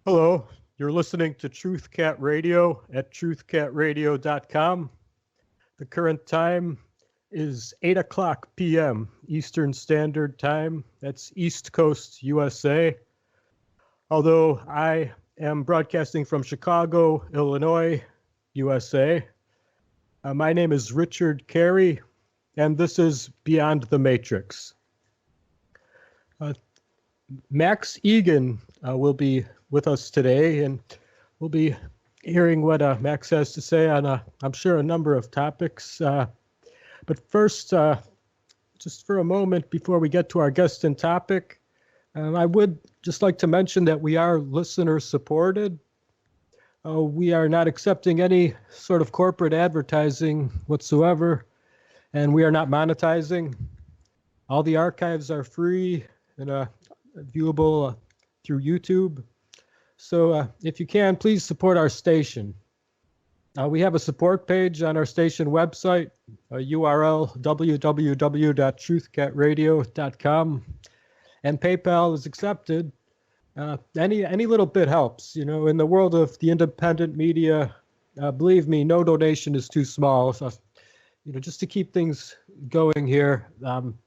Hello, you're listening to TruthCat Radio at truthcatradio.com. The current time is 8 o'clock p.m. Eastern Standard Time. That's East Coast, USA. Although I am broadcasting from Chicago, Illinois, USA. My name is Richard Kary, and this is Beyond the Matrix. Max Igan will be with us today, and we'll be hearing what Max has to say on, I'm sure, a number of topics. But first, just for a moment before we get to our guest and topic, I would just like to mention that we are listener supported. We are not accepting any sort of corporate advertising whatsoever, and we are not monetizing. All the archives are free and viewable through YouTube. So if you can, please support our station. We have a support page on our station website, URL www.truthcatradio.com, and PayPal is accepted. Any little bit helps. You know, in the world of the independent media, believe me, no donation is too small. So, you know, just to keep things going here,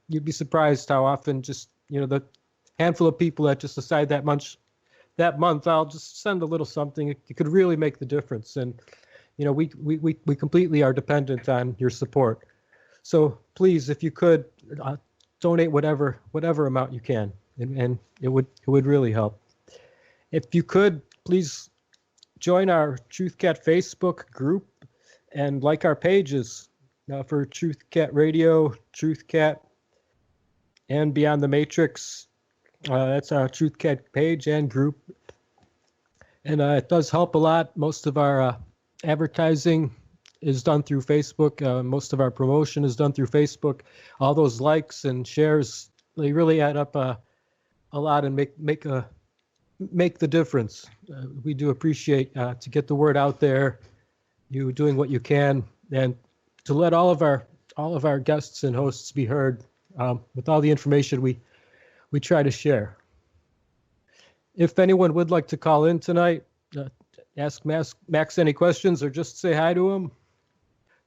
you'd be surprised how often just, you know, the handful of people that just decide that month, I'll just send a little something. It could really make the difference. And, you know, we completely are dependent on your support. So please, if you could, donate whatever amount you can, and it would really help. If you could, please join our TruthCat Facebook group and like our pages for TruthCat Radio, TruthCat, and Beyond the Matrix. That's our TruthCat page and group. And it does help a lot. Most of our advertising is done through Facebook. Most of our promotion is done through Facebook. All those likes and shares, they really add up a lot and make the difference. We do appreciate to get the word out there, you doing what you can, and to let all of our guests and hosts be heard with all the information we try to share. If anyone would like to call in tonight, ask Max any questions or just say hi to him,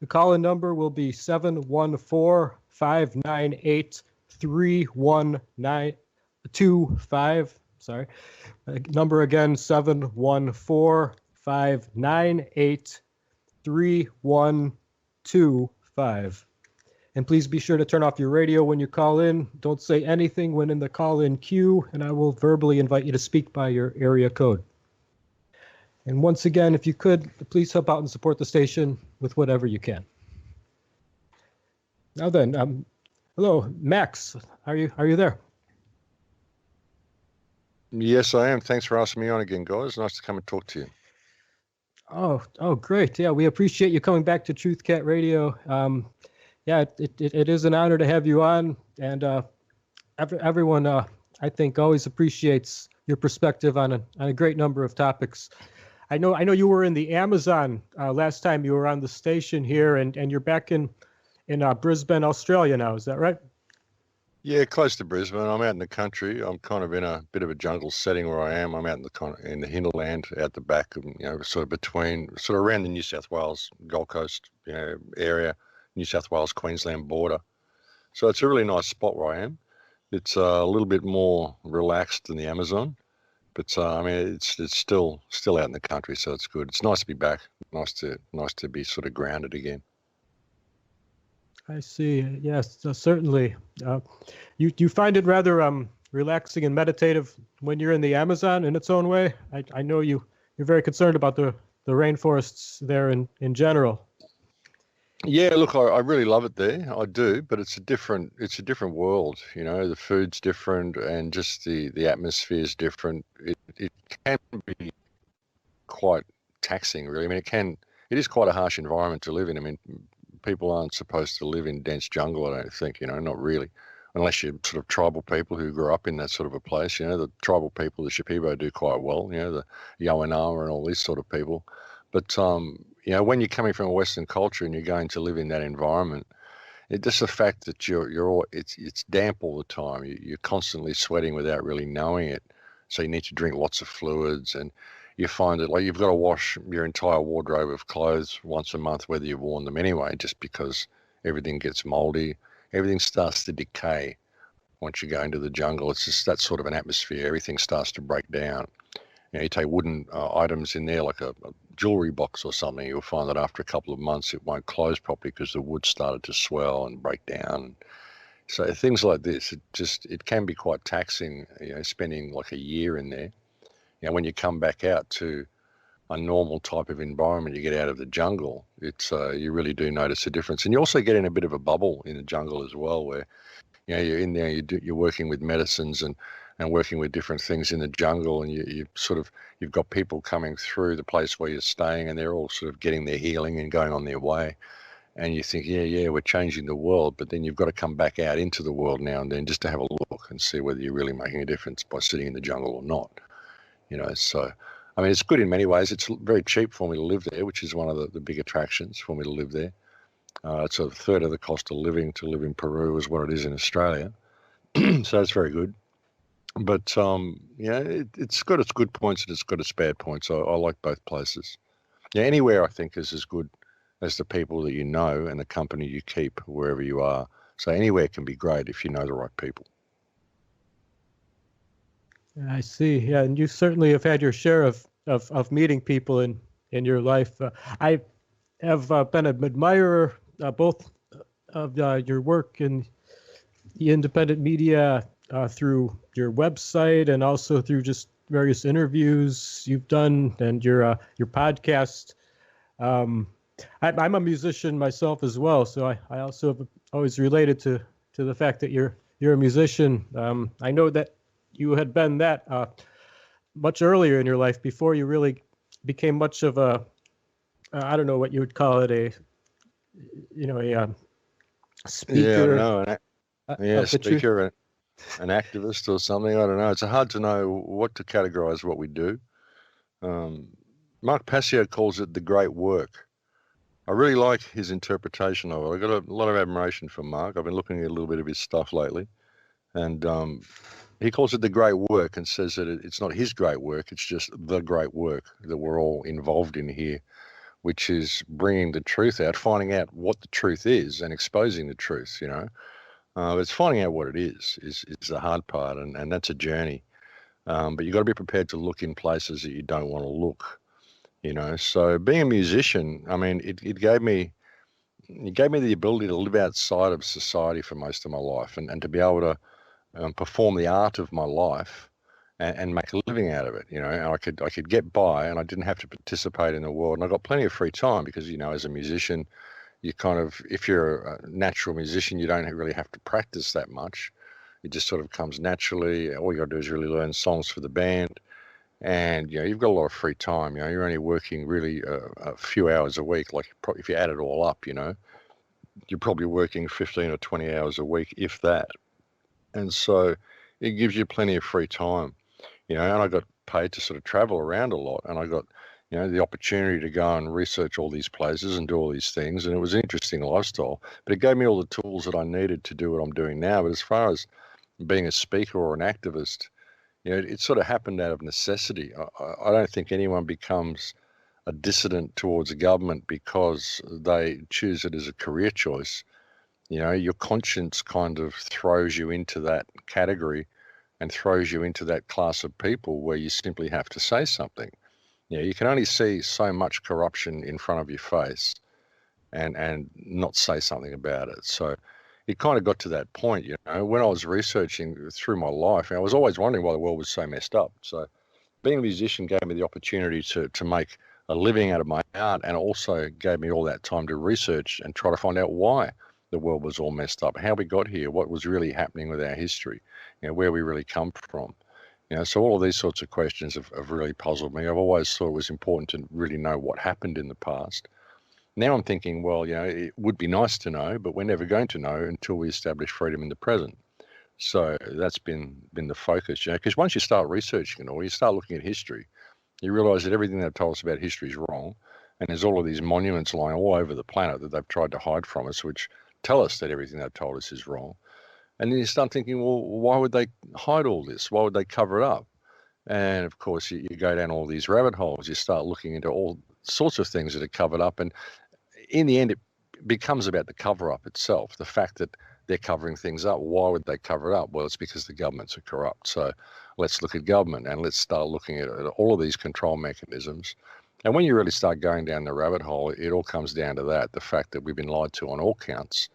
the call-in number will be 714-598-3125. Sorry. Number again, 714-598-3125. And please be sure to turn off your radio when you call in. Don't say anything when in the call-in queue, and I will verbally invite you to speak by your area code. And once again, if you could, please help out and support the station with whatever you can. Now then, hello, Max. Are you there? Yes, I am. Thanks for asking me on again, guys. Nice to come and talk to you. Oh, great. Yeah, we appreciate you coming back to TruthCat Radio. Yeah, it is an honor to have you on, and everyone, I think, always appreciates your perspective on a great number of topics. I know you were in the Amazon last time you were on the station here, and you're back in Brisbane, Australia now. Is that right? Yeah, close to Brisbane. I'm out in the country. I'm kind of in a bit of a jungle setting where I am. I'm out in the hinterland, out the back, you know, sort of around the New South Wales Gold Coast, you know, area. New South Wales, Queensland border. So it's a really nice spot where I am. It's a little bit more relaxed than the Amazon, but I mean, it's still out in the country, so it's good. It's nice to be back. Nice to be sort of grounded again. I see. Yes, certainly. You find it rather relaxing and meditative when you're in the Amazon in its own way. I know you're very concerned about the rainforests there in general. Yeah, look, I really love it there. I do, but it's a different world. You know, the food's different, and just the atmosphere's different. It can be quite taxing, really. I mean, it is quite a harsh environment to live in. I mean, people aren't supposed to live in dense jungle, I don't think. You know, not really, unless you're sort of tribal people who grew up in that sort of a place. You know, the tribal people, the Shipibo, do quite well. You know, the Yawanawa and all these sort of people. But you know, when you're coming from a Western culture and you're going to live in that environment, just the fact that it's damp all the time. You're constantly sweating without really knowing it. So you need to drink lots of fluids, and you find that like you've got to wash your entire wardrobe of clothes once a month, whether you've worn them anyway, just because everything gets moldy. Everything starts to decay once you go into the jungle. It's just that sort of an atmosphere. Everything starts to break down. You take wooden items in there, like a jewelry box or something, you'll find that after a couple of months it won't close properly because the wood started to swell and break down. So things like this, it can be quite taxing, spending like a year in there. When you come back out to a normal type of environment, you get out of the jungle, you really do notice a difference. And you also get in a bit of a bubble in the jungle as well, where you're in there, you're working with medicines and working with different things in the jungle, and you've got people coming through the place where you're staying, and they're all sort of getting their healing and going on their way. And you think, yeah, we're changing the world, but then you've got to come back out into the world now and then just to have a look and see whether you're really making a difference by sitting in the jungle or not. So I mean, it's good in many ways. It's very cheap for me to live there, which is one of the big attractions for me to live there. It's a third of the cost of living to live in Peru is what it is in Australia. So that's very good. But it's got its good points and it's got its bad points. I like both places. Anywhere I think is as good as the people that you know and the company you keep wherever you are. So anywhere can be great if you know the right people. I see. Yeah, and you certainly have had your share of meeting people in your life. I have been an admirer both of your work in the independent media through your website and also through just various interviews you've done and your podcast. I'm a musician myself as well, so I also have always related to the fact that you're a musician. I know that you had been that much earlier in your life before you really became much of a I don't know what you would call it, a speaker. Speaker, an activist or something. I don't know. It's hard to know what to categorize what we do. Mark Passio calls it the great work. I really like his interpretation of it. I've got a lot of admiration for Mark. I've been looking at a little bit of his stuff lately, and he calls it the great work and says that it's not his great work, it's just the great work that we're all involved in here, which is bringing the truth out, finding out what the truth is and exposing the truth, It's finding out what it is the hard part, and that's a journey. But you've got to be prepared to look in places that you don't want to look, So being a musician, I mean, it gave me the ability to live outside of society for most of my life and to be able to perform the art of my life and make a living out of it, and I could get by and I didn't have to participate in the world. And I got plenty of free time because, as a musician, you kind of, if you're a natural musician, you don't really have to practice that much. It just sort of comes naturally. All you got to do is really learn songs for the band. And, you've got a lot of free time. You're only working really a few hours a week. Like if you add it all up, you're probably working 15 or 20 hours a week, if that. And so it gives you plenty of free time, and I got paid to sort of travel around a lot, and I got, the opportunity to go and research all these places and do all these things. And it was an interesting lifestyle, but it gave me all the tools that I needed to do what I'm doing now. But as far as being a speaker or an activist, it sort of happened out of necessity. I don't think anyone becomes a dissident towards a government because they choose it as a career choice. Your conscience kind of throws you into that category and throws you into that class of people where you simply have to say something. You can only see so much corruption in front of your face and not say something about it. So it kind of got to that point, when I was researching through my life, I was always wondering why the world was so messed up. So being a musician gave me the opportunity to make a living out of my art, and also gave me all that time to research and try to find out why the world was all messed up, how we got here, what was really happening with our history, where we really come from. So all of these sorts of questions have really puzzled me. I've always thought it was important to really know what happened in the past. Now I'm thinking, well, it would be nice to know, but we're never going to know until we establish freedom in the present. So that's been the focus, because once you start researching it all, you start looking at history, you realize that everything they've told us about history is wrong. And there's all of these monuments lying all over the planet that they've tried to hide from us, which tell us that everything they've told us is wrong. And then you start thinking, well, why would they hide all this? Why would they cover it up? And of course, you go down all these rabbit holes. You start looking into all sorts of things that are covered up. And in the end, it becomes about the cover-up itself, the fact that they're covering things up. Why would they cover it up? Well, it's because the governments are corrupt. So let's look at government and let's start looking at all of these control mechanisms. And when you really start going down the rabbit hole, it all comes down to that, the fact that we've been lied to on all counts.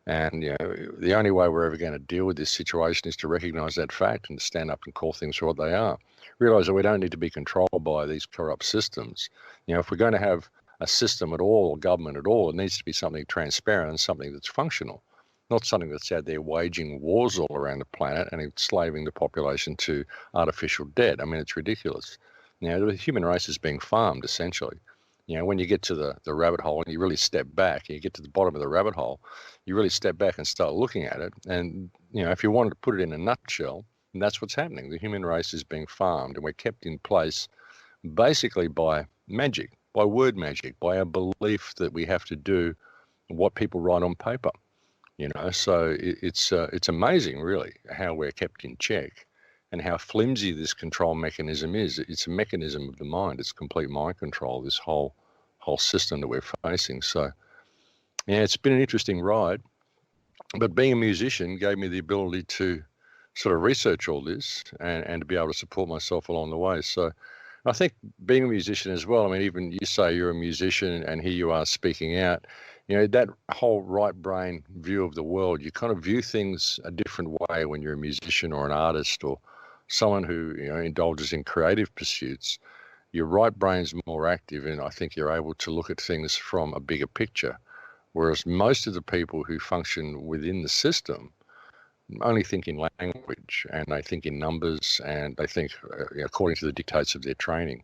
And the only way we're ever going to deal with this situation is to recognise that fact and to stand up and call things for what they are. Realise that we don't need to be controlled by these corrupt systems. If we're going to have a system at all or government at all, it needs to be something transparent and something that's functional, not something that's out there waging wars all around the planet and enslaving the population to artificial debt. I mean, it's ridiculous. The human race is being farmed, essentially. When you get to the rabbit hole and you really step back and you get to the bottom of the rabbit hole, you really step back and start looking at it. And, if you wanted to put it in a nutshell, that's what's happening. The human race is being farmed and we're kept in place basically by magic, by word magic, by a belief that we have to do what people write on paper. So it's amazing, really, how we're kept in check and how flimsy this control mechanism is. It's a mechanism of the mind. It's complete mind control, this whole system that we're facing. So, it's been an interesting ride. But being a musician gave me the ability to sort of research all this and to be able to support myself along the way. So I think being a musician as well, I mean, even you say you're a musician and here you are speaking out, that whole right brain view of the world, you kind of view things a different way when you're a musician or an artist or someone who indulges in creative pursuits. Your right brain's more active and I think you're able to look at things from a bigger picture. Whereas most of the people who function within the system only think in language and they think in numbers and they think according to the dictates of their training.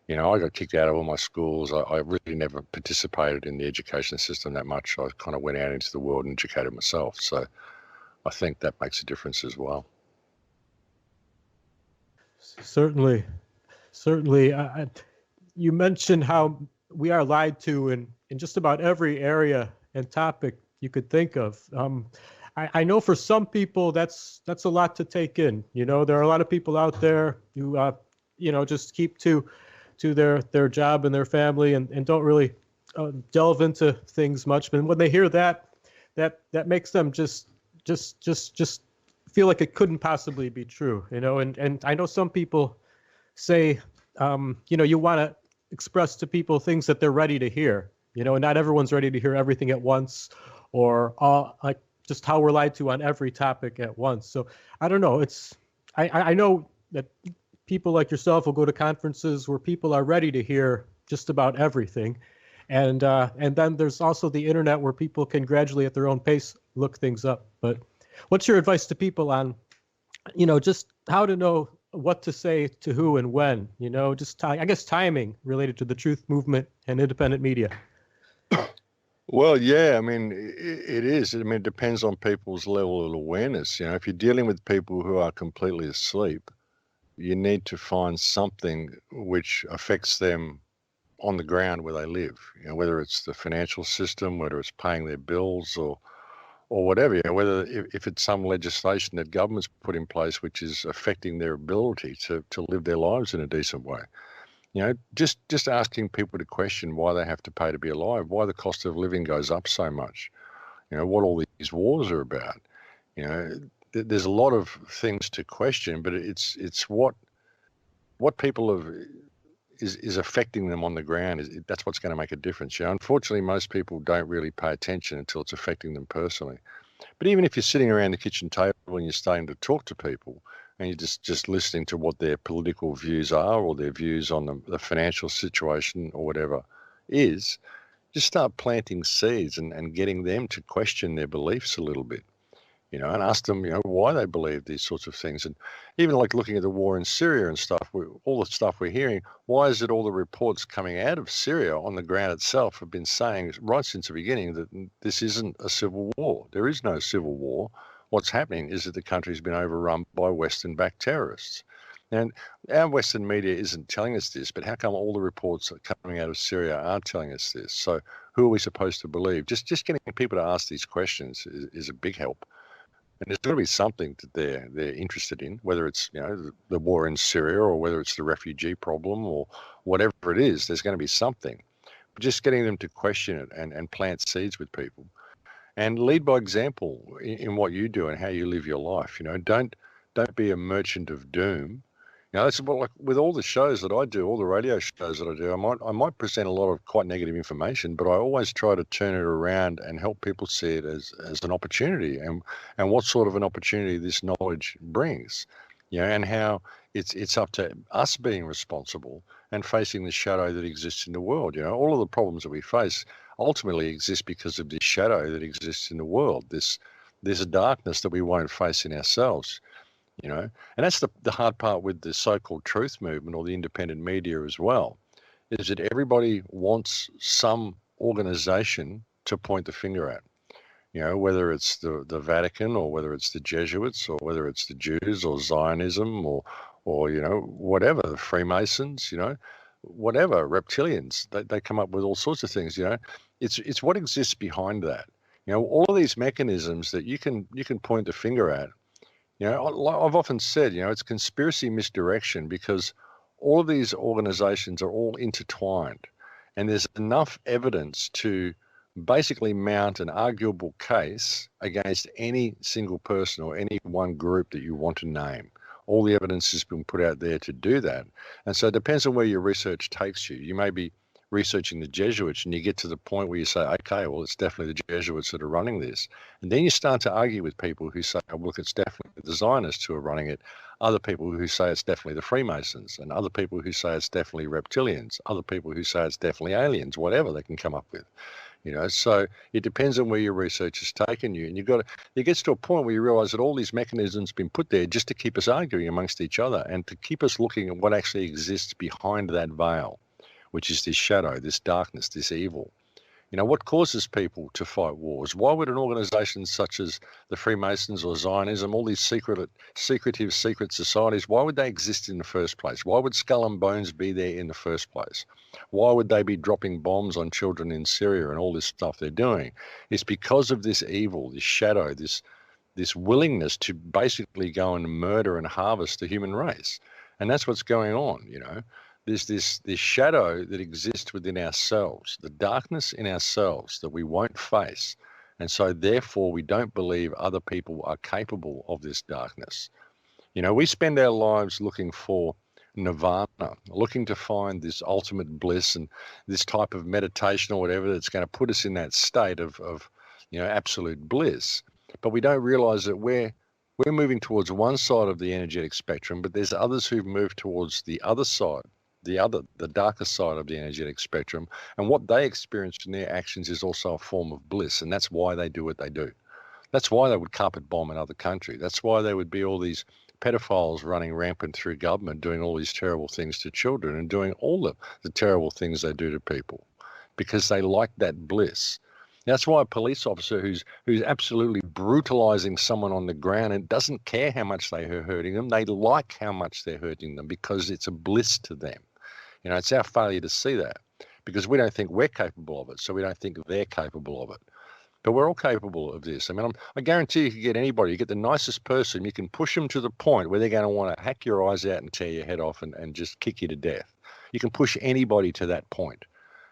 I got kicked out of all my schools. I really never participated in the education system that much. I kind of went out into the world and educated myself. So I think that makes a difference as well. Certainly. You mentioned how we are lied to in just about every area and topic you could think of. I know for some people that's a lot to take in. There are a lot of people out there who just keep to their job and their family and don't really delve into things much. But when they hear that makes them just feel like it couldn't possibly be true. And I know some people say you want to express to people things that they're ready to hear, and not everyone's ready to hear everything at once or just how we're lied to on every topic at once. So I don't know. I know that people like yourself will go to conferences where people are ready to hear just about everything. And then there's also the internet where people can gradually at their own pace look things up. But what's your advice to people on, just how to know what to say to who and when, just I guess timing related to the truth movement and independent media? Well, yeah, I mean, it is. I mean, it depends on people's level of awareness. If you're dealing with people who are completely asleep, you need to find something which affects them on the ground where they live, whether it's the financial system, whether it's paying their bills or whatever, whether if it's some legislation that government's put in place which is affecting their ability to live their lives in a decent way. Just asking people to question why they have to pay to be alive, why the cost of living goes up so much, what all these wars are about. There's a lot of things to question, but it's what people have is affecting them on the ground. That's what's going to make a difference. Unfortunately, most people don't really pay attention until it's affecting them personally. But even if you're sitting around the kitchen table and you're starting to talk to people and you're just listening to what their political views are or their views on the financial situation or whatever is, just start planting seeds and getting them to question their beliefs a little bit. And ask them, why they believe these sorts of things. And even like looking at the war in Syria and stuff, all the stuff we're hearing, why is it all the reports coming out of Syria on the ground itself have been saying right since the beginning that this isn't a civil war? There is no civil war. What's happening is that the country's been overrun by Western-backed terrorists. And our Western media isn't telling us this, but how come all the reports coming out of Syria are telling us this? So who are we supposed to believe? Just getting people to ask these questions is a big help. And there's got to be something that they're interested in, whether it's the war in Syria or whether it's the refugee problem or whatever it is. There's going to be something. Just getting them to question it and plant seeds with people, and lead by example in what you do and how you live your life. Don't be a merchant of doom. That's what, like with all the shows that I do, all the radio shows that I do, I might present a lot of quite negative information, but I always try to turn it around and help people see it as an opportunity and what sort of an opportunity this knowledge brings, and how it's up to us being responsible and facing the shadow that exists in the world. All of the problems that we face ultimately exist because of this shadow that exists in the world, this darkness that we won't face in ourselves. And that's the hard part with the so-called truth movement or the independent media as well, is that everybody wants some organization to point the finger at, whether it's the Vatican or whether it's the Jesuits or whether it's the Jews or Zionism or whatever, the Freemasons, whatever, reptilians, they come up with all sorts of things. It's what exists behind that. All of these mechanisms that you can point the finger at. I've often said, it's conspiracy misdirection because all of these organizations are all intertwined, and there's enough evidence to basically mount an arguable case against any single person or any one group that you want to name. All the evidence has been put out there to do that. And so it depends on where your research takes you. You may be researching the Jesuits and you get to the point where you say, okay, well, it's definitely the Jesuits that are running this. And then you start to argue with people who say, oh, look, it's definitely the Zionists who are running it. Other people who say it's definitely the Freemasons, and other people who say it's definitely reptilians, other people who say it's definitely aliens, whatever they can come up with. So it depends on where your research has taken you. And it gets to a point where you realize that all these mechanisms have been put there just to keep us arguing amongst each other and to keep us looking at what actually exists behind that veil, which is this shadow, this darkness, this evil. What causes people to fight wars? Why would an organization such as the Freemasons or Zionism, all these secret societies, why would they exist in the first place? Why would Skull and Bones be there in the first place? Why would they be dropping bombs on children in Syria and all this stuff they're doing? It's because of this evil, this shadow, this willingness to basically go and murder and harvest the human race. And that's what's going on, There's this shadow that exists within ourselves, the darkness in ourselves that we won't face. And so therefore we don't believe other people are capable of this darkness. We spend our lives looking for nirvana, looking to find this ultimate bliss and this type of meditation or whatever that's going to put us in that state of absolute bliss. But we don't realize that we're moving towards one side of the energetic spectrum, but there's others who've moved towards the other side, the darker side of the energetic spectrum, and what they experience in their actions is also a form of bliss, and that's why they do what they do. That's why they would carpet bomb another country. That's why there would be all these pedophiles running rampant through government, doing all these terrible things to children and doing all the terrible things they do to people, because they like that bliss. That's why a police officer who's absolutely brutalizing someone on the ground and doesn't care how much they are hurting them, they like how much they're hurting them because it's a bliss to them. It's our failure to see that because we don't think we're capable of it, so we don't think they're capable of it. But we're all capable of this. I guarantee you can get anybody, you get the nicest person, you can push them to the point where they're going to want to hack your eyes out and tear your head off and just kick you to death. You can push anybody to that point.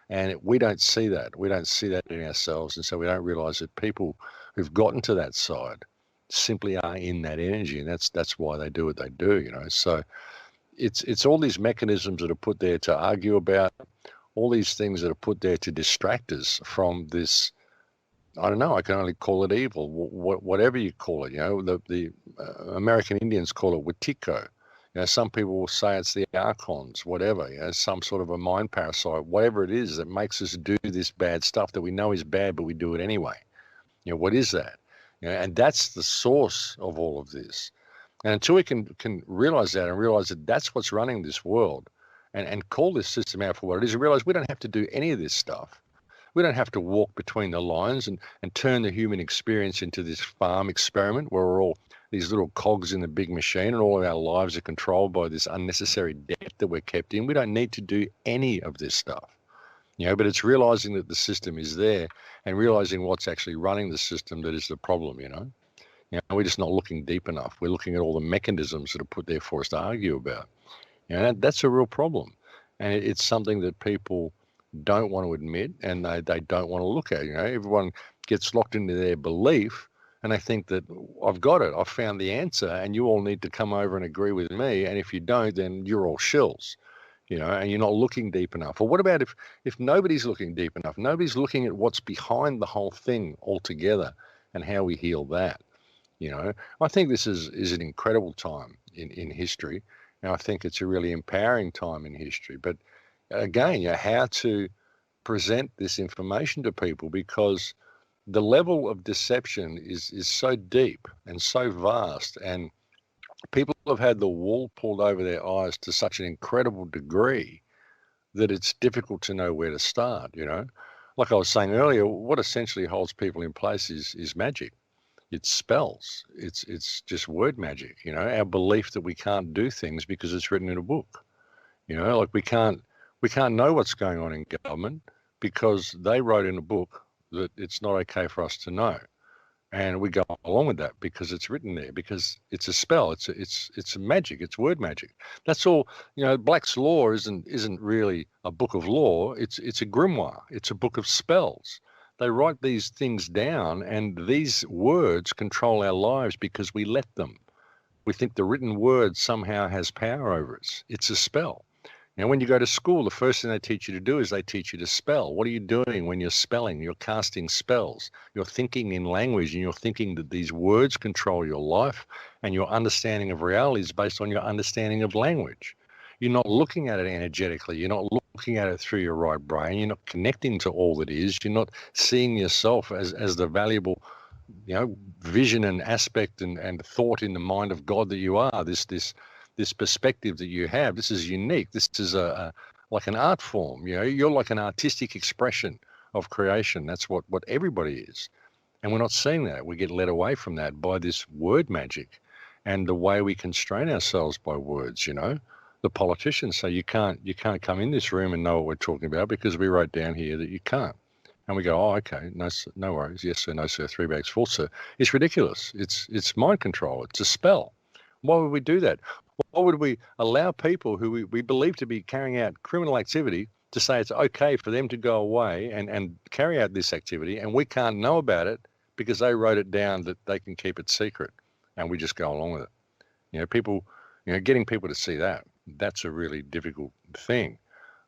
And we don't see that. We don't see that in ourselves. And so we don't realize that people who've gotten to that side simply are in that energy. And that's why they do what they do, So it's all these mechanisms that are put there to argue about, all these things that are put there to distract us from this. I don't know, I can only call it evil, whatever you call it. The American Indians call it Wetiko. Some people will say it's the archons, whatever, some sort of a mind parasite, whatever it is that makes us do this bad stuff that we know is bad, but we do it anyway. What is that? And that's the source of all of this. And until we can realize that and realize that that's what's running this world and call this system out for what it is, and realize we don't have to do any of this stuff. We don't have to walk between the lines and turn the human experience into this farm experiment where we're all these little cogs in the big machine and all of our lives are controlled by this unnecessary debt that we're kept in. We don't need to do any of this stuff, but it's realizing that the system is there and realizing what's actually running the system that is the problem, You know, we're just not looking deep enough. We're looking at all the mechanisms that are put there for us to argue about. You know, that's a real problem. And it's something that people don't want to admit, and they don't want to look at. You know, everyone gets locked into their belief, and they think that I've got it, I've found the answer, and you all need to come over and agree with me. And if you don't, then you're all shills, you know, and you're not looking deep enough. Or what about if nobody's looking deep enough? Nobody's looking at what's behind the whole thing altogether and how we heal that. You know, I think this is an incredible time in history, and I think it's a really empowering time in history. But again, you know, how to present this information to people, because the level of deception is so deep and so vast, and people have had the wool pulled over their eyes to such an incredible degree that it's difficult to know where to start. You know, like I was saying earlier, what essentially holds people in place is magic. It's spells. It's just word magic. You know, our belief that we can't do things because it's written in a book. You know, like we can't know what's going on in government because they wrote in a book that it's not okay for us to know, and we go along with that because it's written there, because it's a spell. It's a magic. It's word magic. That's all. You know, Black's Law isn't really a book of law. It's a grimoire. It's a book of spells. They write these things down, and these words control our lives because we let them. We think the written word somehow has power over us. It's a spell. Now, when you go to school, the first thing they teach you to do is they teach you to spell. What are you doing when you're spelling? You're casting spells. You're thinking in language, and you're thinking that these words control your life, and your understanding of reality is based on your understanding of language. You're not looking at it energetically. You're not looking at it through your right brain. You're not connecting to all that is. You're not seeing yourself as the valuable, you know, vision and aspect and thought in the mind of God that you are. This perspective that you have. This is unique. This is like an art form. You know, you're like an artistic expression of creation. That's what everybody is. And we're not seeing that. We get led away from that by this word magic and the way we constrain ourselves by words. You know, the politicians say you can't come in this room and know what we're talking about because we wrote down here that you can't. And we go, oh, okay, no worries. Yes, sir, no, sir, 3 bags full, sir. It's ridiculous. It's mind control. It's a spell. Why would we do that? Why would we allow people who we believe to be carrying out criminal activity to say it's okay for them to go away and carry out this activity, and we can't know about it because they wrote it down that they can keep it secret, and we just go along with it? You know, people, you know, getting people to see that's a really difficult thing.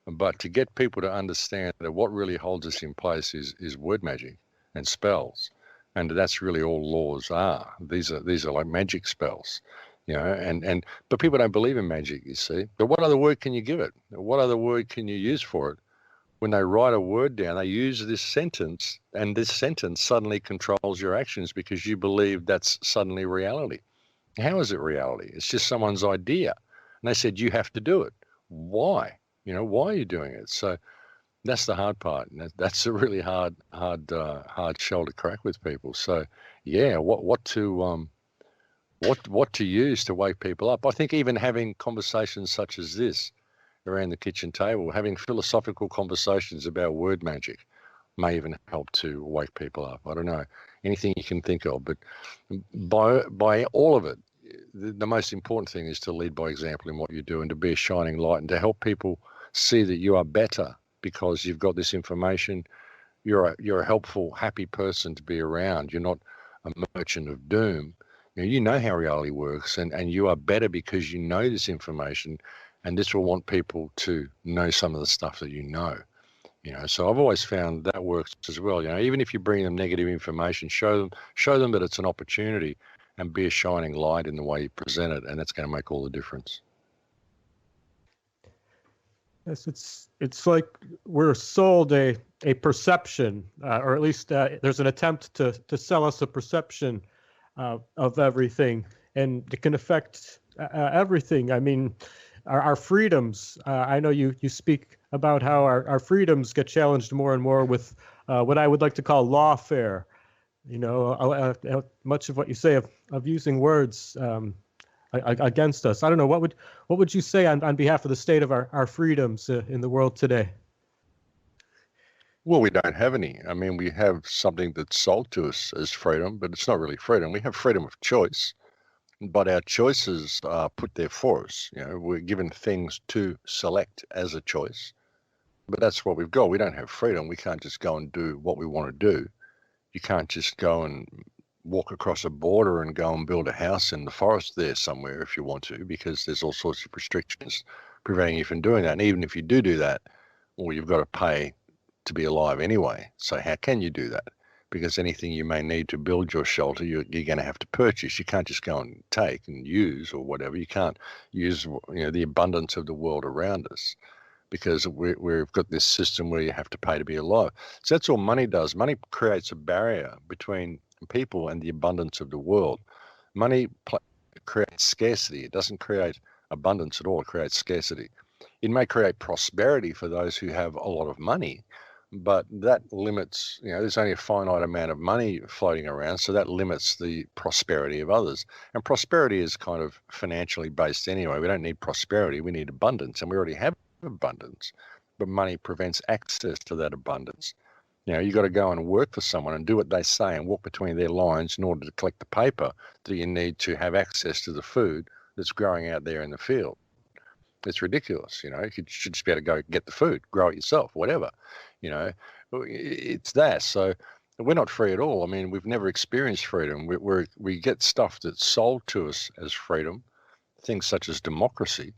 But to get people to understand that what really holds us in place is word magic and spells, and that's really all laws are. These are like magic spells. You know, but people don't believe in magic, you see. But what other word can you give it? What other word can you use for it? When they write a word down, they use this sentence, and this sentence suddenly controls your actions because you believe that's suddenly reality. How is it reality? It's just someone's idea. And they said, you have to do it. Why? You know, why are you doing it? So that's the hard part. And that's a really hard shell to crack with people. So yeah, what to use to wake people up. I think even having conversations such as this around the kitchen table, having philosophical conversations about word magic may even help to wake people up. I don't know, anything you can think of, but by all of it, the most important thing is to lead by example in what you do and to be a shining light and to help people see that you are better because you've got this information. You're a helpful, happy person to be around. You're not a merchant of doom. You know how reality works, and you are better because you know this information, and this will want people to know some of the stuff that you know. You know, so I've always found that works as well. You know, even if you bring them negative information, show them that it's an opportunity, and be a shining light in the way you present it, and that's going to make all the difference. Yes, it's like we're sold a perception, or at least there's an attempt to sell us a perception of everything, and it can affect everything. I mean, our freedoms. I know you speak about how our freedoms get challenged more and more with what I would like to call lawfare. You know, much of what you say of using words against us. I don't know, what would you say on behalf of the state of our freedoms in the world today? Well, we don't have any. I mean, we have something that's sold to us as freedom, but it's not really freedom. We have freedom of choice, but our choices are put there for us. You know, we're given things to select as a choice, but that's what we've got. We don't have freedom. We can't just go and do what we want to do. You can't just go and walk across a border and go and build a house in the forest there somewhere if you want to, because there's all sorts of restrictions preventing you from doing that. And even if you do that, well, you've got to pay to be alive anyway. So how can you do that? Because anything you may need to build your shelter, you're going to have to purchase. You can't just go and take and use or whatever. You can't use, the abundance of the world around us, because we've got this system where you have to pay to be alive. So that's all money does. Money creates a barrier between people and the abundance of the world. Money creates scarcity. It doesn't create abundance at all. It creates scarcity. It may create prosperity for those who have a lot of money, but that limits, there's only a finite amount of money floating around, so that limits the prosperity of others. And prosperity is kind of financially based anyway. We don't need prosperity, we need abundance, and we already have abundance, but money prevents access to that abundance. You got to go and work for someone and do what they say and walk between their lines in order to collect the paper that you need to have access to the food that's growing out there in the field. It's ridiculous. You should just be able to go get the food, grow it yourself, whatever. It's that. So we're not free at all. I mean, we've never experienced freedom. We get stuff that's sold to us as freedom, things such as democracy.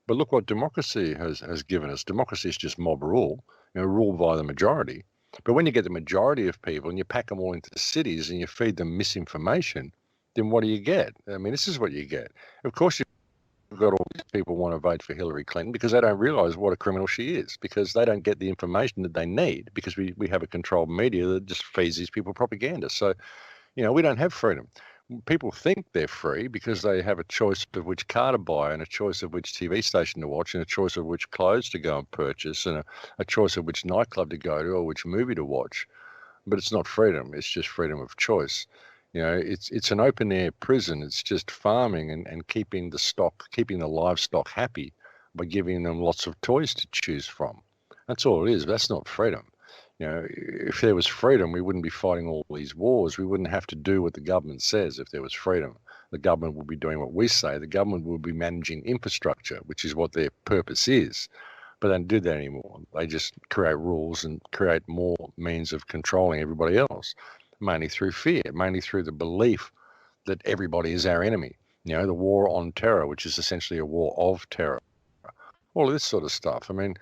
But look what democracy has given us. Democracy is just mob rule, rule by the majority. But when you get the majority of people and you pack them all into the cities and you feed them misinformation, then what do you get? I mean, this is what you get. Of course, you've got all these people want to vote for Hillary Clinton because they don't realize what a criminal she is, because they don't get the information that they need, because we have a controlled media that just feeds these people propaganda. So, we don't have freedom. People think they're free because they have a choice of which car to buy and a choice of which TV station to watch and a choice of which clothes to go and purchase and a choice of which nightclub to go to or which movie to watch. But it's not freedom. It's just freedom of choice. It's an open air prison. It's just farming and keeping the livestock happy by giving them lots of toys to choose from. That's all it is. That's not freedom. If there was freedom, we wouldn't be fighting all these wars. We wouldn't have to do what the government says. If there was freedom, the government would be doing what we say. The government would be managing infrastructure, which is what their purpose is. But they don't do that anymore. They just create rules and create more means of controlling everybody else, mainly through fear, mainly through the belief that everybody is our enemy. The war on terror, which is essentially a war of terror. All of this sort of stuff. I mean,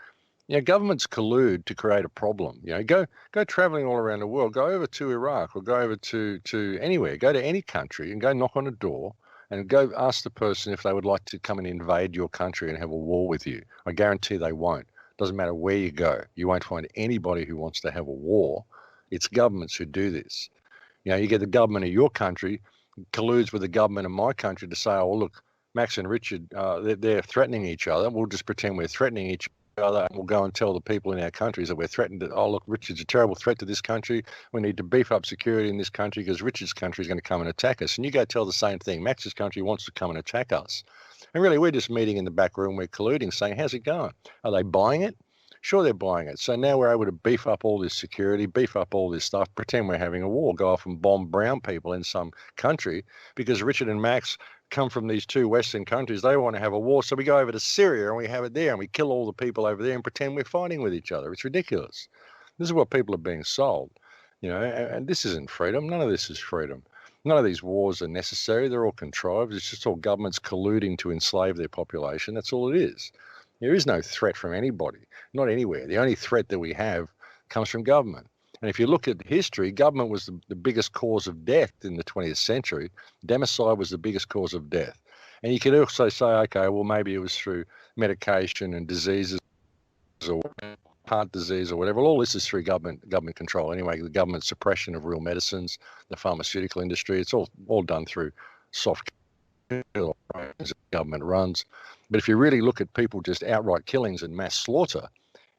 governments collude to create a problem. Go traveling all around the world. Go over to Iraq or go over to anywhere. Go to any country and go knock on a door and go ask the person if they would like to come and invade your country and have a war with you. I guarantee they won't. Doesn't matter where you go. You won't find anybody who wants to have a war. It's governments who do this. You get the government of your country colludes with the government of my country to say, oh, look, Max and Richard, they're threatening each other. We'll just pretend we're threatening each other, and we'll go and tell the people in our countries that we're threatened. Oh, look, Richard's a terrible threat to this country. We need to beef up security in this country because Richard's country is going to come and attack us. And you go tell the same thing. Max's country wants to come and attack us. And really, we're just meeting in the back room. We're colluding, saying, how's it going? Are they buying it? Sure, they're buying it. So now we're able to beef up all this security, beef up all this stuff, pretend we're having a war, go off and bomb brown people in some country because Richard and Max come from these two Western countries. They want to have a war. So we go over to Syria and we have it there and we kill all the people over there and pretend we're fighting with each other. It's ridiculous. This is what people are being sold, and this isn't freedom. None of this is freedom. None of these wars are necessary. They're all contrived. It's just all governments colluding to enslave their population. That's all it is. There is no threat from anybody, not anywhere. The only threat that we have comes from government. And if you look at history, government was the biggest cause of death in the 20th century. Democide was the biggest cause of death. And you could also say, okay, well, maybe it was through medication and diseases or heart disease or whatever. All this is through government control. Anyway, the government suppression of real medicines, the pharmaceutical industry, it's all done through soft operations that government runs. But if you really look at people just outright killings and mass slaughter,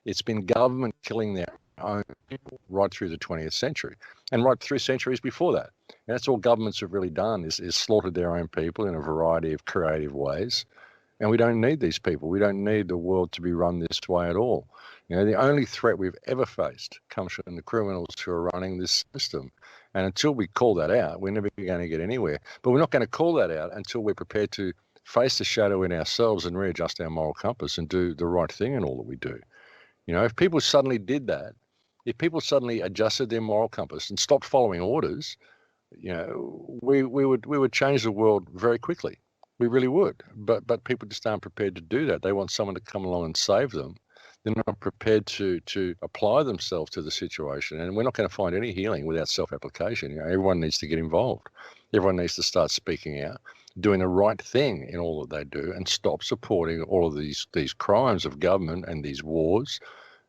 it's been government killing their own people right through the 20th century and right through centuries before that. And that's all governments have really done is slaughtered their own people in a variety of creative ways. And we don't need these people. We don't need the world to be run this way at all. You know, the only threat we've ever faced comes from the criminals who are running this system. And until we call that out, we're never going to get anywhere. But we're not going to call that out until we're prepared to face the shadow in ourselves and readjust our moral compass and do the right thing in all that we do. You know, if people suddenly did that, if people suddenly adjusted their moral compass and stopped following orders, you know, we would change the world very quickly. We really would. But people just aren't prepared to do that. They want someone to come along and save them. They're not prepared to apply themselves to the situation. And we're not going to find any healing without self-application. You know, everyone needs to get involved. Everyone needs to start speaking out, doing the right thing in all that they do, and stop supporting all of these crimes of government and these wars,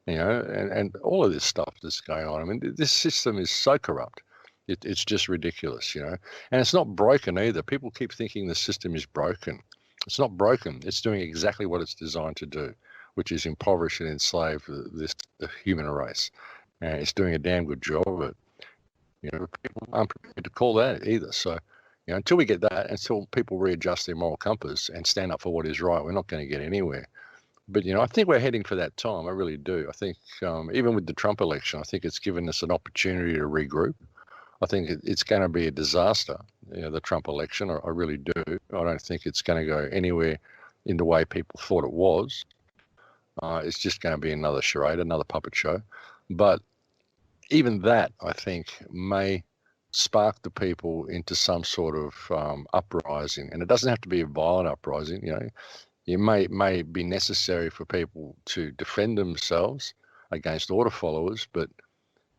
you know, and all of this stuff that's going on. I mean, this system is so corrupt. It's just ridiculous, you know. And it's not broken either. People keep thinking the system is broken. It's not broken. It's doing exactly what it's designed to do, which is impoverish and enslave the human race. And it's doing a damn good job of it. You know, people aren't prepared to call that either. So, you know, until we get that, until people readjust their moral compass and stand up for what is right, we're not going to get anywhere. But, you know, I think we're heading for that time. I really do. I think even with the Trump election, I think it's given us an opportunity to regroup. I think it's going to be a disaster, you know, the Trump election. I really do. I don't think it's going to go anywhere in the way people thought it was. It's just going to be another charade, another puppet show. But even that, I think, may spark the people into some sort of uprising. And it doesn't have to be a violent uprising. You know, it may be necessary for people to defend themselves against order followers, but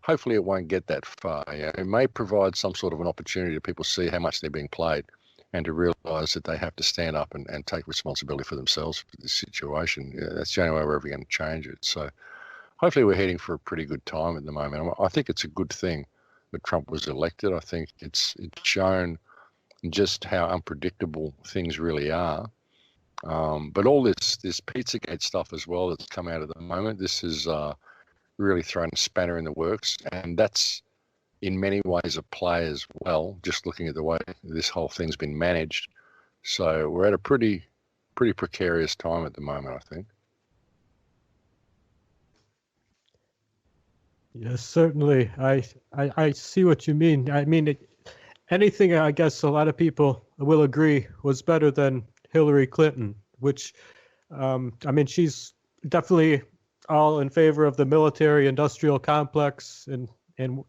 hopefully it won't get that far. You know, it may provide some sort of an opportunity to people see how much they're being played and to realise that they have to stand up and take responsibility for themselves for this situation. Yeah, that's the only way we're ever going to change it. So hopefully we're heading for a pretty good time at the moment. I think it's a good thing that Trump was elected. I think it's shown just how unpredictable things really are. But all this Pizzagate stuff as well that's come out at the moment, this is really thrown a spanner in the works, and that's in many ways a play as well, just looking at the way this whole thing's been managed. So we're at a pretty precarious time at the moment, I think. Yes, certainly. I see what you mean. I mean, anything I guess a lot of people will agree was better than Hillary Clinton, which, I mean, she's definitely all in favor of the military-industrial complex and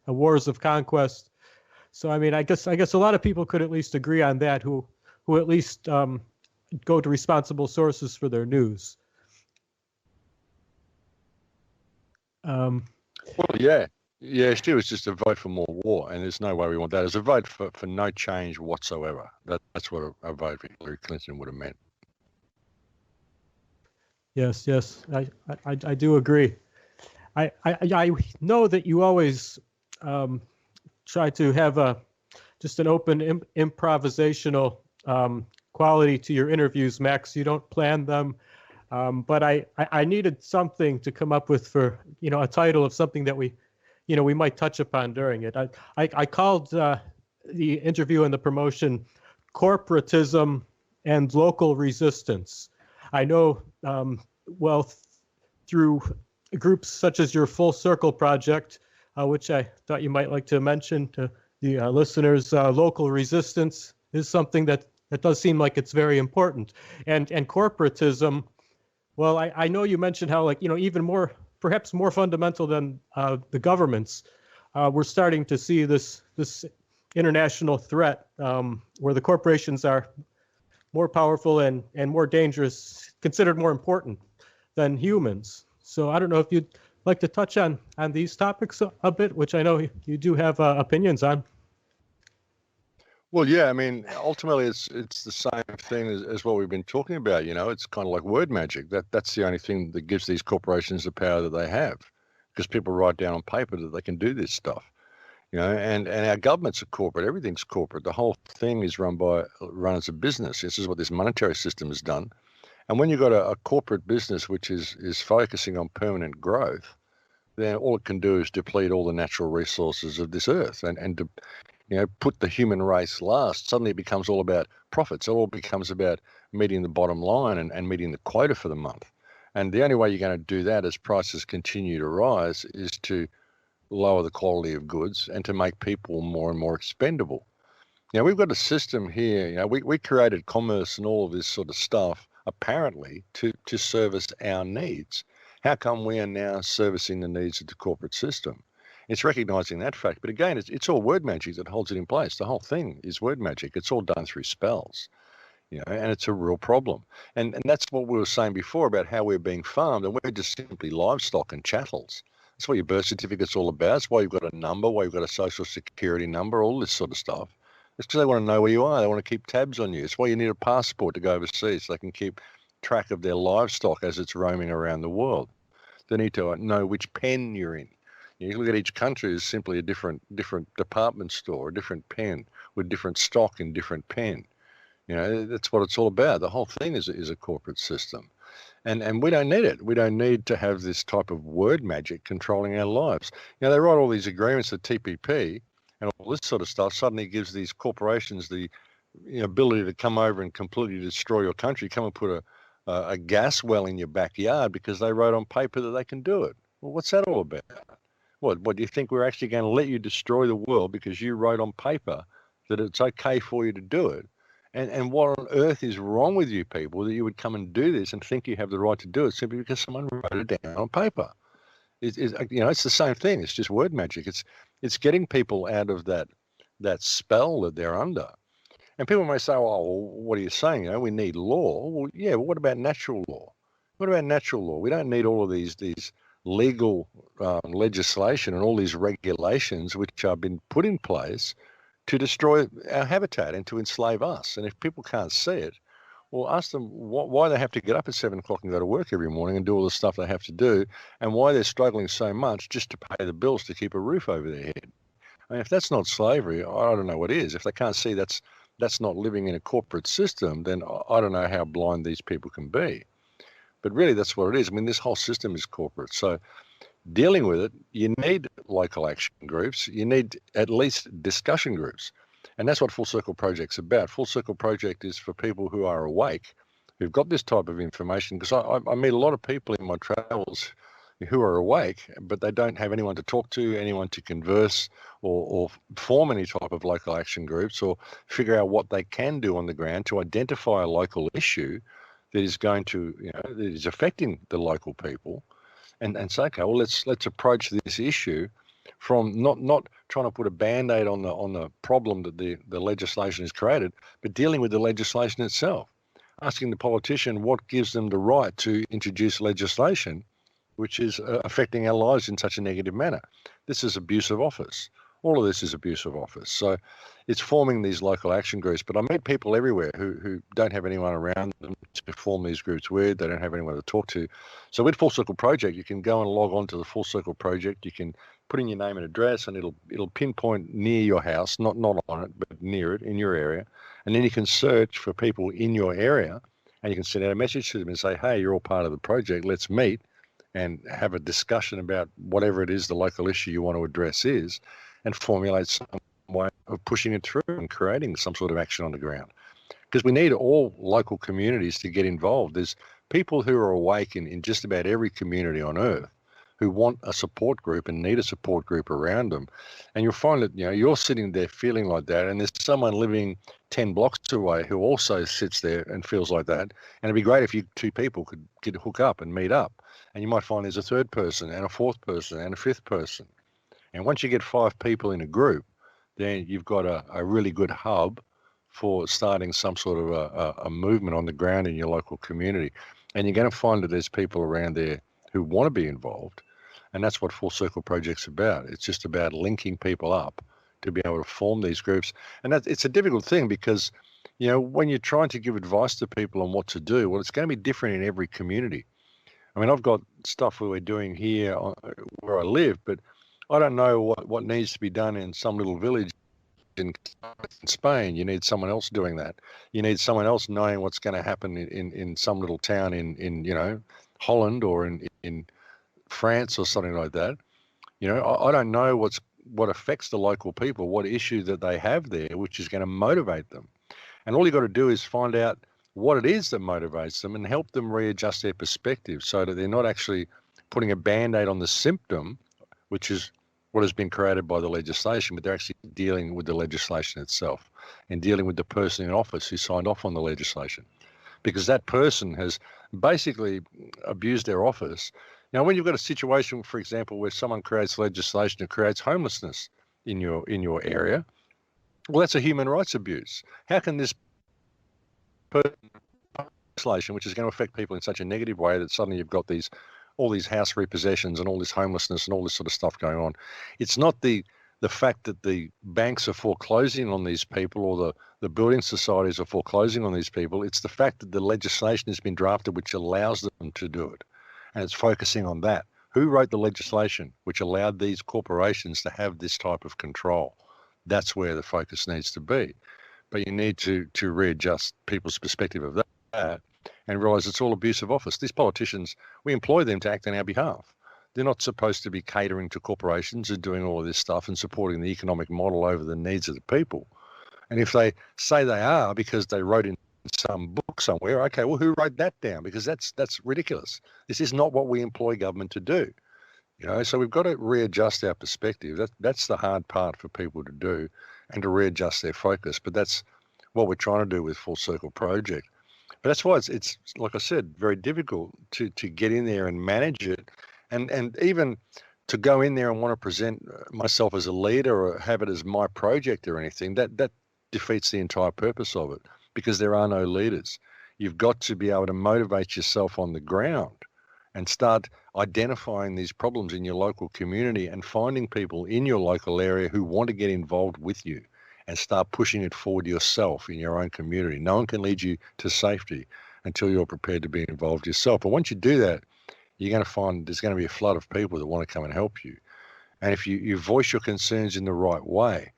wars of conquest. So, I mean, I guess a lot of people could at least agree on that, who at least go to responsible sources for their news. Well, yeah, she was just a vote for more war, and there's no way we want that. It's a vote for no change whatsoever. That's what a vote for Hillary Clinton would have meant. Yes, I do agree. I know that you always try to have just an open improvisational quality to your interviews, Max. You don't plan them, but I needed something to come up with for, you know, a title of something that we might touch upon during it. I called the interview and the promotion Corporatism and Local Resistance. I know, well, through groups such as your Full Circle project, which I thought you might like to mention to the listeners, local resistance is something that does seem like it's very important. And corporatism, well, I know you mentioned how, like, you know, even more, perhaps more fundamental than the governments, we're starting to see this international threat where the corporations are more powerful and more dangerous, considered more important than humans. So I don't know if you'd like to touch on these topics a bit, which I know you do have opinions on. Well, yeah, I mean, ultimately it's the same thing as what we've been talking about. You know, it's kind of like word magic. That's the only thing that gives these corporations the power that they have, because people write down on paper that they can do this stuff. You know, and our governments are corporate. Everything's corporate. The whole thing is run as a business. This is what this monetary system has done. And when you've got a corporate business which is focusing on permanent growth, then all it can do is deplete all the natural resources of this earth and to, you know, put the human race last. Suddenly it becomes all about profits. It all becomes about meeting the bottom line and meeting the quota for the month. And the only way you're going to do that as prices continue to rise is to lower the quality of goods and to make people more and more expendable. Now, we've got a system here, we created commerce and all of this sort of stuff, apparently, to service our needs. How come we are now servicing the needs of the corporate system? It's recognizing that fact. But again, it's all word magic that holds it in place. The whole thing is word magic. It's all done through spells, and it's a real problem. And that's what we were saying before about how we're being farmed, and we're just simply livestock and chattels. That's what your birth certificate's all about. That's why you've got a number, why you've got a social security number, all this sort of stuff. It's because they want to know where you are. They want to keep tabs on you. It's why you need a passport to go overseas so they can keep track of their livestock as it's roaming around the world. They need to know which pen you're in. You look at each country as simply a different department store, a different pen with different stock in different pen. That's what it's all about. The whole thing is a corporate system. And we don't need it. We don't need to have this type of word magic controlling our lives. They write all these agreements, the TPP, and all this sort of stuff suddenly gives these corporations the ability to come over and completely destroy your country, come and put a gas well in your backyard because they wrote on paper that they can do it. Well, what's that all about? What do you think we're actually going to let you destroy the world because you wrote on paper that it's okay for you to do it? And what on earth is wrong with you people that you would come and do this and think you have the right to do it simply because someone wrote it down on paper? It's the same thing. It's just word magic. It's getting people out of that spell that they're under. And people may say, "Oh, well, what are you saying? We need law." Well, yeah. But what about natural law? What about natural law? We don't need all of these legal legislation and all these regulations which have been put in place to destroy our habitat and to enslave us. And if people can't see it, well, ask them why they have to get up at 7 o'clock and go to work every morning and do all the stuff they have to do, and why they're struggling so much just to pay the bills to keep a roof over their head. I mean, if that's not slavery, I don't know what is. If they can't see that's not living in a corporate system, then I don't know how blind these people can be. But really, that's what it is. I mean, this whole system is corporate. So dealing with it, you need local action groups. You need at least discussion groups. And that's what Full Circle Project's about. Full Circle Project is for people who are awake, who've got this type of information. Because I meet a lot of people in my travels who are awake, but they don't have anyone to talk to, anyone to converse or form any type of local action groups or figure out what they can do on the ground to identify a local issue that is going to, that is affecting the local people, and say, okay, well, let's approach this issue from not trying to put a band-aid on the problem that the legislation has created, but dealing with the legislation itself, asking the politician what gives them the right to introduce legislation which is affecting our lives in such a negative manner. This is abuse of office. All of this is abuse of office. So it's forming these local action groups. But I meet people everywhere who don't have anyone around them to form these groups with. They don't have anyone to talk to. So with Full Circle Project, you can go and log on to the Full Circle Project. You can put in your name and address, and it'll pinpoint near your house, not on it, but near it in your area. And then you can search for people in your area, and you can send out a message to them and say, hey, you're all part of the project. Let's meet and have a discussion about whatever it is the local issue you want to address is, and formulate some way of pushing it through and creating some sort of action on the ground. Because we need all local communities to get involved. There's people who are awake in just about every community on earth who want a support group and need a support group around them. And you'll find that, you're sitting there feeling like that, and there's someone living 10 blocks away who also sits there and feels like that. And it'd be great if you two people could hook up and meet up. And you might find there's a third person and a fourth person and a fifth person. And once you get 5 people in a group, then you've got a really good hub for starting some sort of a movement on the ground in your local community. And you're going to find that there's people around there who want to be involved. And that's what Full Circle Project's about. It's just about linking people up to be able to form these groups. And it's a difficult thing because, when you're trying to give advice to people on what to do, well, it's going to be different in every community. I mean, I've got stuff we're doing here where I live, but I don't know what needs to be done in some little village in Spain. You need someone else doing that. You need someone else knowing what's going to happen in some little town in Holland or in France or something like that. I don't know what affects the local people, what issue that they have there, which is going to motivate them. And all you got to do is find out what it is that motivates them and help them readjust their perspective so that they're not actually putting a Band-Aid on the symptom, which is what has been created by the legislation, but they're actually dealing with the legislation itself and dealing with the person in office who signed off on the legislation, because that person has basically abused their office. Now, when you've got a situation, for example, where someone creates legislation that creates homelessness in your area, well, that's a human rights abuse. How can this legislation, which is going to affect people in such a negative way that suddenly you've got all these house repossessions and all this homelessness and all this sort of stuff going on? It's not the fact that the banks are foreclosing on these people or the building societies are foreclosing on these people. It's the fact that the legislation has been drafted which allows them to do it. And it's focusing on that. Who wrote the legislation which allowed these corporations to have this type of control? That's where the focus needs to be. But you need to readjust people's perspective of that and realise it's all abuse of office. These politicians, we employ them to act on our behalf. They're not supposed to be catering to corporations and doing all of this stuff and supporting the economic model over the needs of the people. And if they say they are because they wrote in some book somewhere, okay, well, who wrote that down? Because that's ridiculous. This is not what we employ government to do. So we've got to readjust our perspective. That's the hard part for people to do, and to readjust their focus. But that's what we're trying to do with Full Circle Project. But that's why it's like I said, very difficult to get in there and manage it, and even to go in there and want to present myself as a leader or have it as my project or anything. That defeats the entire purpose of it, because there are no leaders. You've got to be able to motivate yourself on the ground and start identifying these problems in your local community and finding people in your local area who want to get involved with you and start pushing it forward yourself in your own community. No one can lead you to safety until you're prepared to be involved yourself. But once you do that, you're going to find there's going to be a flood of people that want to come and help you. And if you voice your concerns in the right way,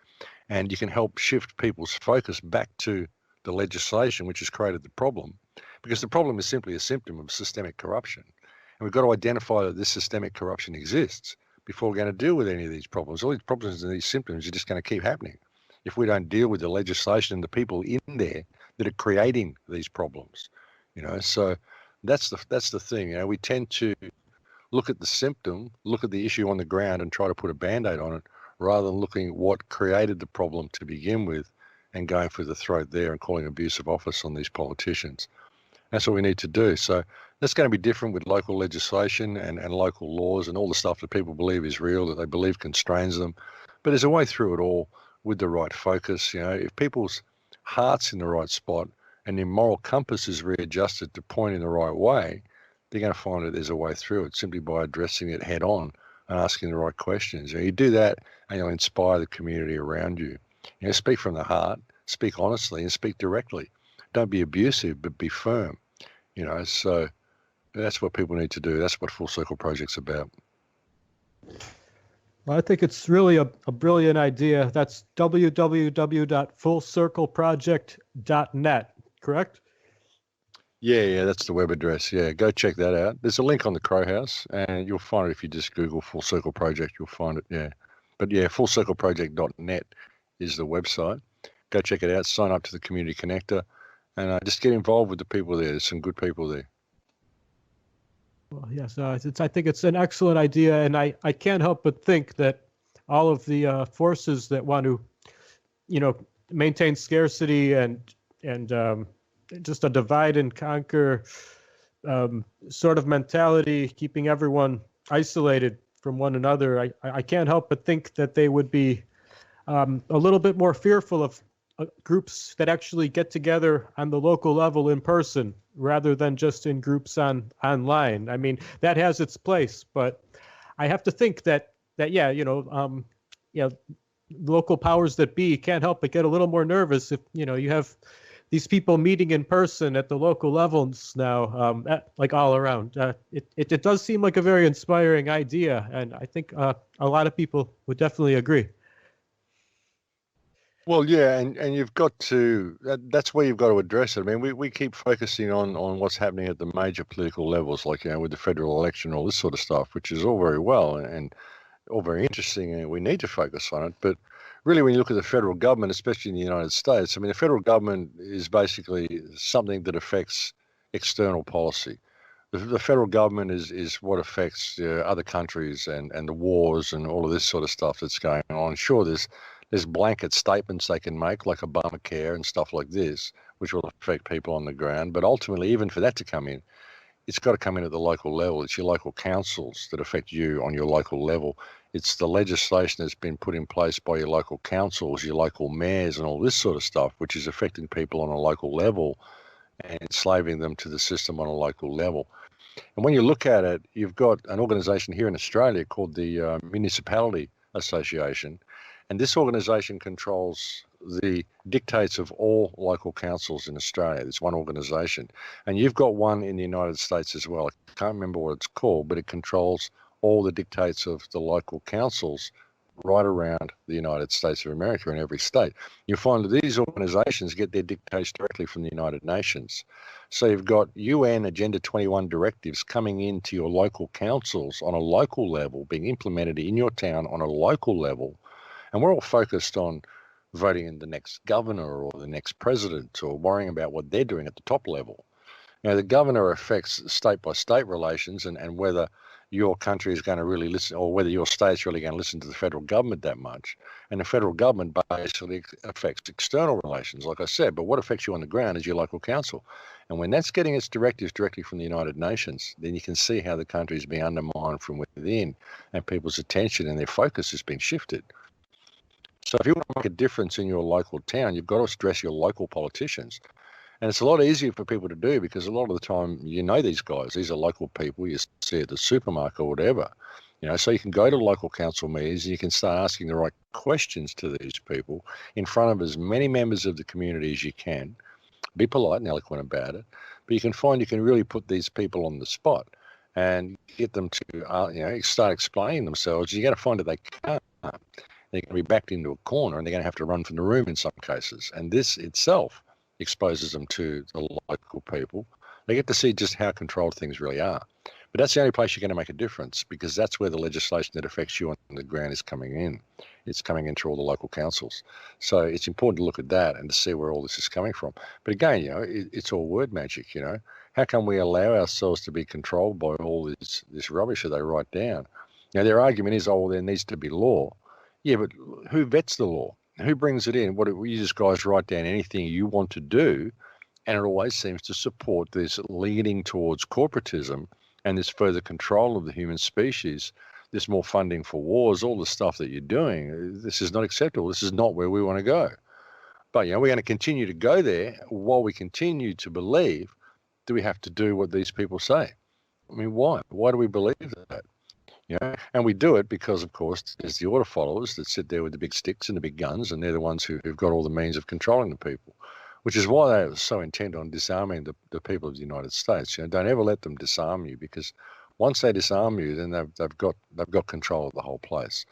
and you can help shift people's focus back to the legislation which has created the problem, because the problem is simply a symptom of systemic corruption. And we've got to identify that this systemic corruption exists before we're going to deal with any of these problems. All these problems and these symptoms are just going to keep happening if we don't deal with the legislation and the people in there that are creating these problems. So that's the thing. We tend to look at the symptom, look at the issue on the ground and try to put a Band-Aid on it, rather than looking at what created the problem to begin with and going for the throat there and calling abuse of office on these politicians. That's what we need to do. So that's going to be different with local legislation and local laws and all the stuff that people believe is real, that they believe constrains them. But there's a way through it all with the right focus. If people's heart's in the right spot and their moral compass is readjusted to point in the right way, they're going to find that there's a way through it simply by addressing it head on and asking the right questions. You do that and you'll inspire the community around you. Speak from the heart, speak honestly and speak directly. Don't be abusive, but be firm. So that's what people need to do. That's what Full Circle Project's about. Well, I think it's really a brilliant idea. That's www.fullcircleproject.net, correct? Yeah, that's the web address. Yeah, go check that out. There's a link on the Crow House, and you'll find it if you just Google Full Circle Project. You'll find it. Yeah, but yeah, fullcircleproject.net is the website. Go check it out. Sign up to the Community Connector, and just get involved with the people there. There's some good people there. Well, yes, I think it's an excellent idea, and I can't help but think that all of the forces that want to, maintain scarcity and just a divide and conquer sort of mentality, keeping everyone isolated from one another, I can't help but think that they would be a little bit more fearful of groups that actually get together on the local level in person rather than just in groups online. I mean, that has its place, but I have to think that local powers that be can't help but get a little more nervous if you have these people meeting in person at the local levels now, like all around. It does seem like a very inspiring idea, and I think a lot of people would definitely agree. Well, yeah, and you've got to, that's where you've got to address it. I mean, we keep focusing on what's happening at the major political levels, like, with the federal election, all this sort of stuff, which is all very well and all very interesting, and we need to focus on it. But really, when you look at the federal government, especially in the United States, I mean, the federal government is basically something that affects external policy. The federal government is what affects other countries and the wars and all of this sort of stuff that's going on. Sure, there's blanket statements they can make, like Obamacare and stuff like this, which will affect people on the ground. But ultimately, even for that to come in, it's got to come in at the local level. It's your local councils that affect you on your local level. It's the legislation that's been put in place by your local councils, your local mayors and all this sort of stuff, which is affecting people on a local level and enslaving them to the system on a local level. And when you look at it, you've got an organisation here in Australia called the Municipality Association, and this organisation controls the dictates of all local councils in Australia. It's one organisation, and you've got one in the United States as well. I can't remember what it's called, but it controls all the dictates of the local councils right around the United States of America in every state. You find that these organisations get their dictates directly from the United Nations. So you've got UN Agenda 21 directives coming into your local councils on a local level, being implemented in your town on a local level. And we're all focused on voting in the next governor or the next president or worrying about what they're doing at the top level. Now, the governor affects state-by-state relations and whether your country is going to really listen, or whether your state's really going to listen to the federal government that much. And the federal government basically affects external relations, like I said, but what affects you on the ground is your local council. And when that's getting its directives directly from the United Nations, then you can see how the country is being undermined from within and people's attention and their focus has been shifted. So if you want to make a difference in your local town, you've got to address your local politicians. And it's a lot easier for people to do because a lot of the time, you know, these guys, these are local people you see at the supermarket or whatever, you know, so you can go to local council meetings and you can start asking the right questions to these people in front of as many members of the community as you can. Be polite and eloquent about it, but you can find you can really put these people on the spot and get them to, you know, start explaining themselves. You're going to find that they can't. They're going to be backed into a corner and they're going to have to run from the room in some cases. And this itself exposes them to the local people. They get to see just how controlled things really are. But that's the only place you're going to make a difference because that's where the legislation that affects you on the ground is coming in. It's coming into all the local councils. So it's important to look at that and to see where all this is coming from. But again, you know, it's all word magic, you know. How can we allow ourselves to be controlled by all this rubbish that they write down? Now, their argument is, oh, well, there needs to be law. Yeah, but who vets the law? Who brings it in? What you just guys write down anything you want to do, and it always seems to support this leading towards corporatism and this further control of the human species, this more funding for wars, all the stuff that you're doing. This is not acceptable. This is not where we want to go. But, you know, we're going to continue to go there while we continue to believe that we have to do what these people say. I mean, why? Why do we believe that? You know, and we do it because, of course, there's the order followers that sit there with the big sticks and the big guns, and they're the ones who've got all the means of controlling the people, which is why they are so intent on disarming the people of the United States. You know, don't ever let them disarm you because once they disarm you, then they've got control of the whole place,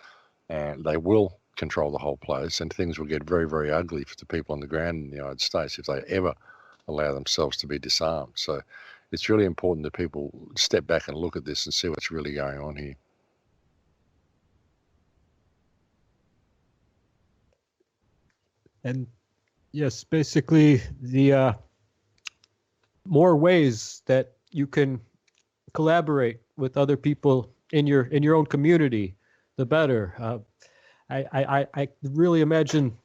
and they will control the whole place, and things will get very, very ugly for the people on the ground in the United States if they ever allow themselves to be disarmed. So it's really important that people step back and look at this and see what's really going on here. And yes, basically the more ways that you can collaborate with other people in your own community, the better. I really imagine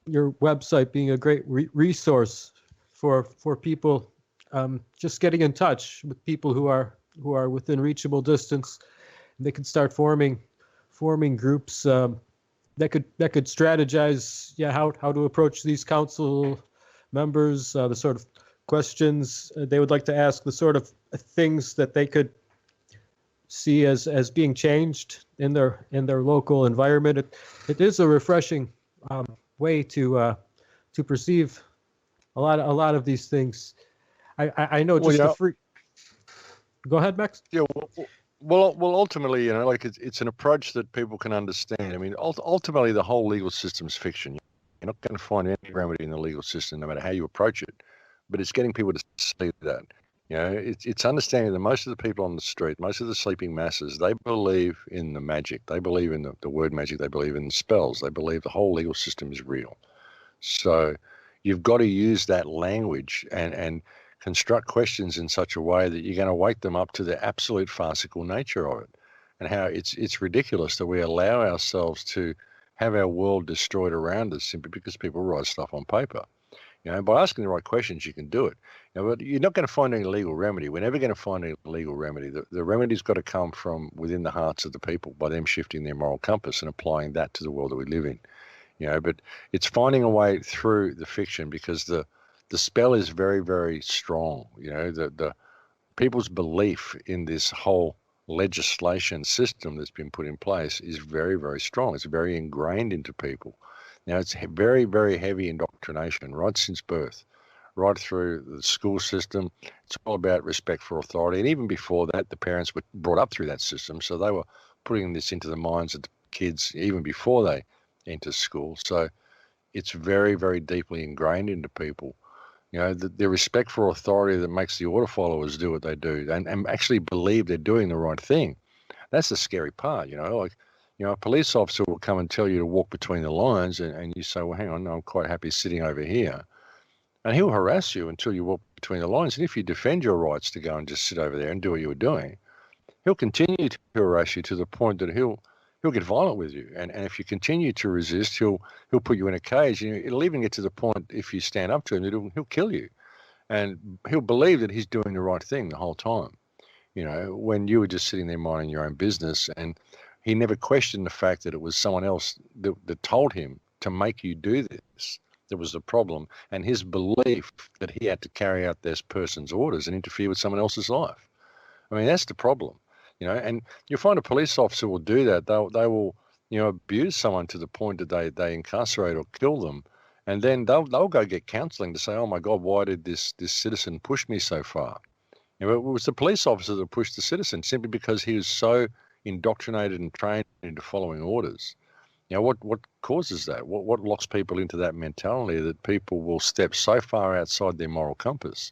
your website being a great resource for people just getting in touch with people who are within reachable distance. They can start forming groups that could strategize, how to approach these council members, the sort of questions they would like to ask, the sort of things that they could see as being changed in their local environment. It is a refreshing way to perceive a lot of these things. I know just the free. Go ahead, Max. Yeah. Well, ultimately, you know, like it's an approach that people can understand. I mean, ultimately, the whole legal system's fiction. You're not going to find any remedy in the legal system, no matter how you approach it. But it's getting people to see that. You know, it's understanding that most of the people on the street, most of the sleeping masses, they believe in the magic. They believe in the word magic. They believe in spells. They believe the whole legal system is real. So you've got to use that language and construct questions in such a way that you're going to wake them up to the absolute farcical nature of it, and how it's ridiculous that we allow ourselves to have our world destroyed around us simply because people write stuff on paper. You know, by asking the right questions, you can do it. You know, but you're not going to find any legal remedy. We're never going to find any legal remedy. The remedy's got to come from within the hearts of the people by them shifting their moral compass and applying that to the world that we live in. You know, but it's finding a way through the fiction, because the spell is very, very strong. You know, the people's belief in this whole legislation system that's been put in place is very, very strong. It's very ingrained into people. Now, it's very, very heavy indoctrination right since birth, right through the school system. It's all about respect for authority. And even before that, the parents were brought up through that system. So they were putting this into the minds of the kids even before they enter school. So it's very, very deeply ingrained into people. You know, the respect for authority that makes the order followers do what they do and actually believe they're doing the right thing. That's the scary part, you know, like, you know, a police officer will come and tell you to walk between the lines, and you say, well, hang on, no, I'm quite happy sitting over here. And he'll harass you until you walk between the lines. And if you defend your rights to go and just sit over there and do what you were doing, he'll continue to harass you to the point that he'll get violent with you. And if you continue to resist, he'll put you in a cage. And it'll even get to the point, if you stand up to him, he'll kill you. And he'll believe that he's doing the right thing the whole time. You know, when you were just sitting there minding your own business, and he never questioned the fact that it was someone else that told him to make you do this that was the problem, and his belief that he had to carry out this person's orders and interfere with someone else's life. I mean, that's the problem, you know. And you'll find a police officer will do that. They will, you know, abuse someone to the point that they incarcerate or kill them, and then they'll go get counselling to say, oh my God, why did this citizen push me so far? You know, it was the police officer that pushed the citizen simply because he was so indoctrinated and trained into following orders. You know, what causes that? What locks people into that mentality that people will step so far outside their moral compass?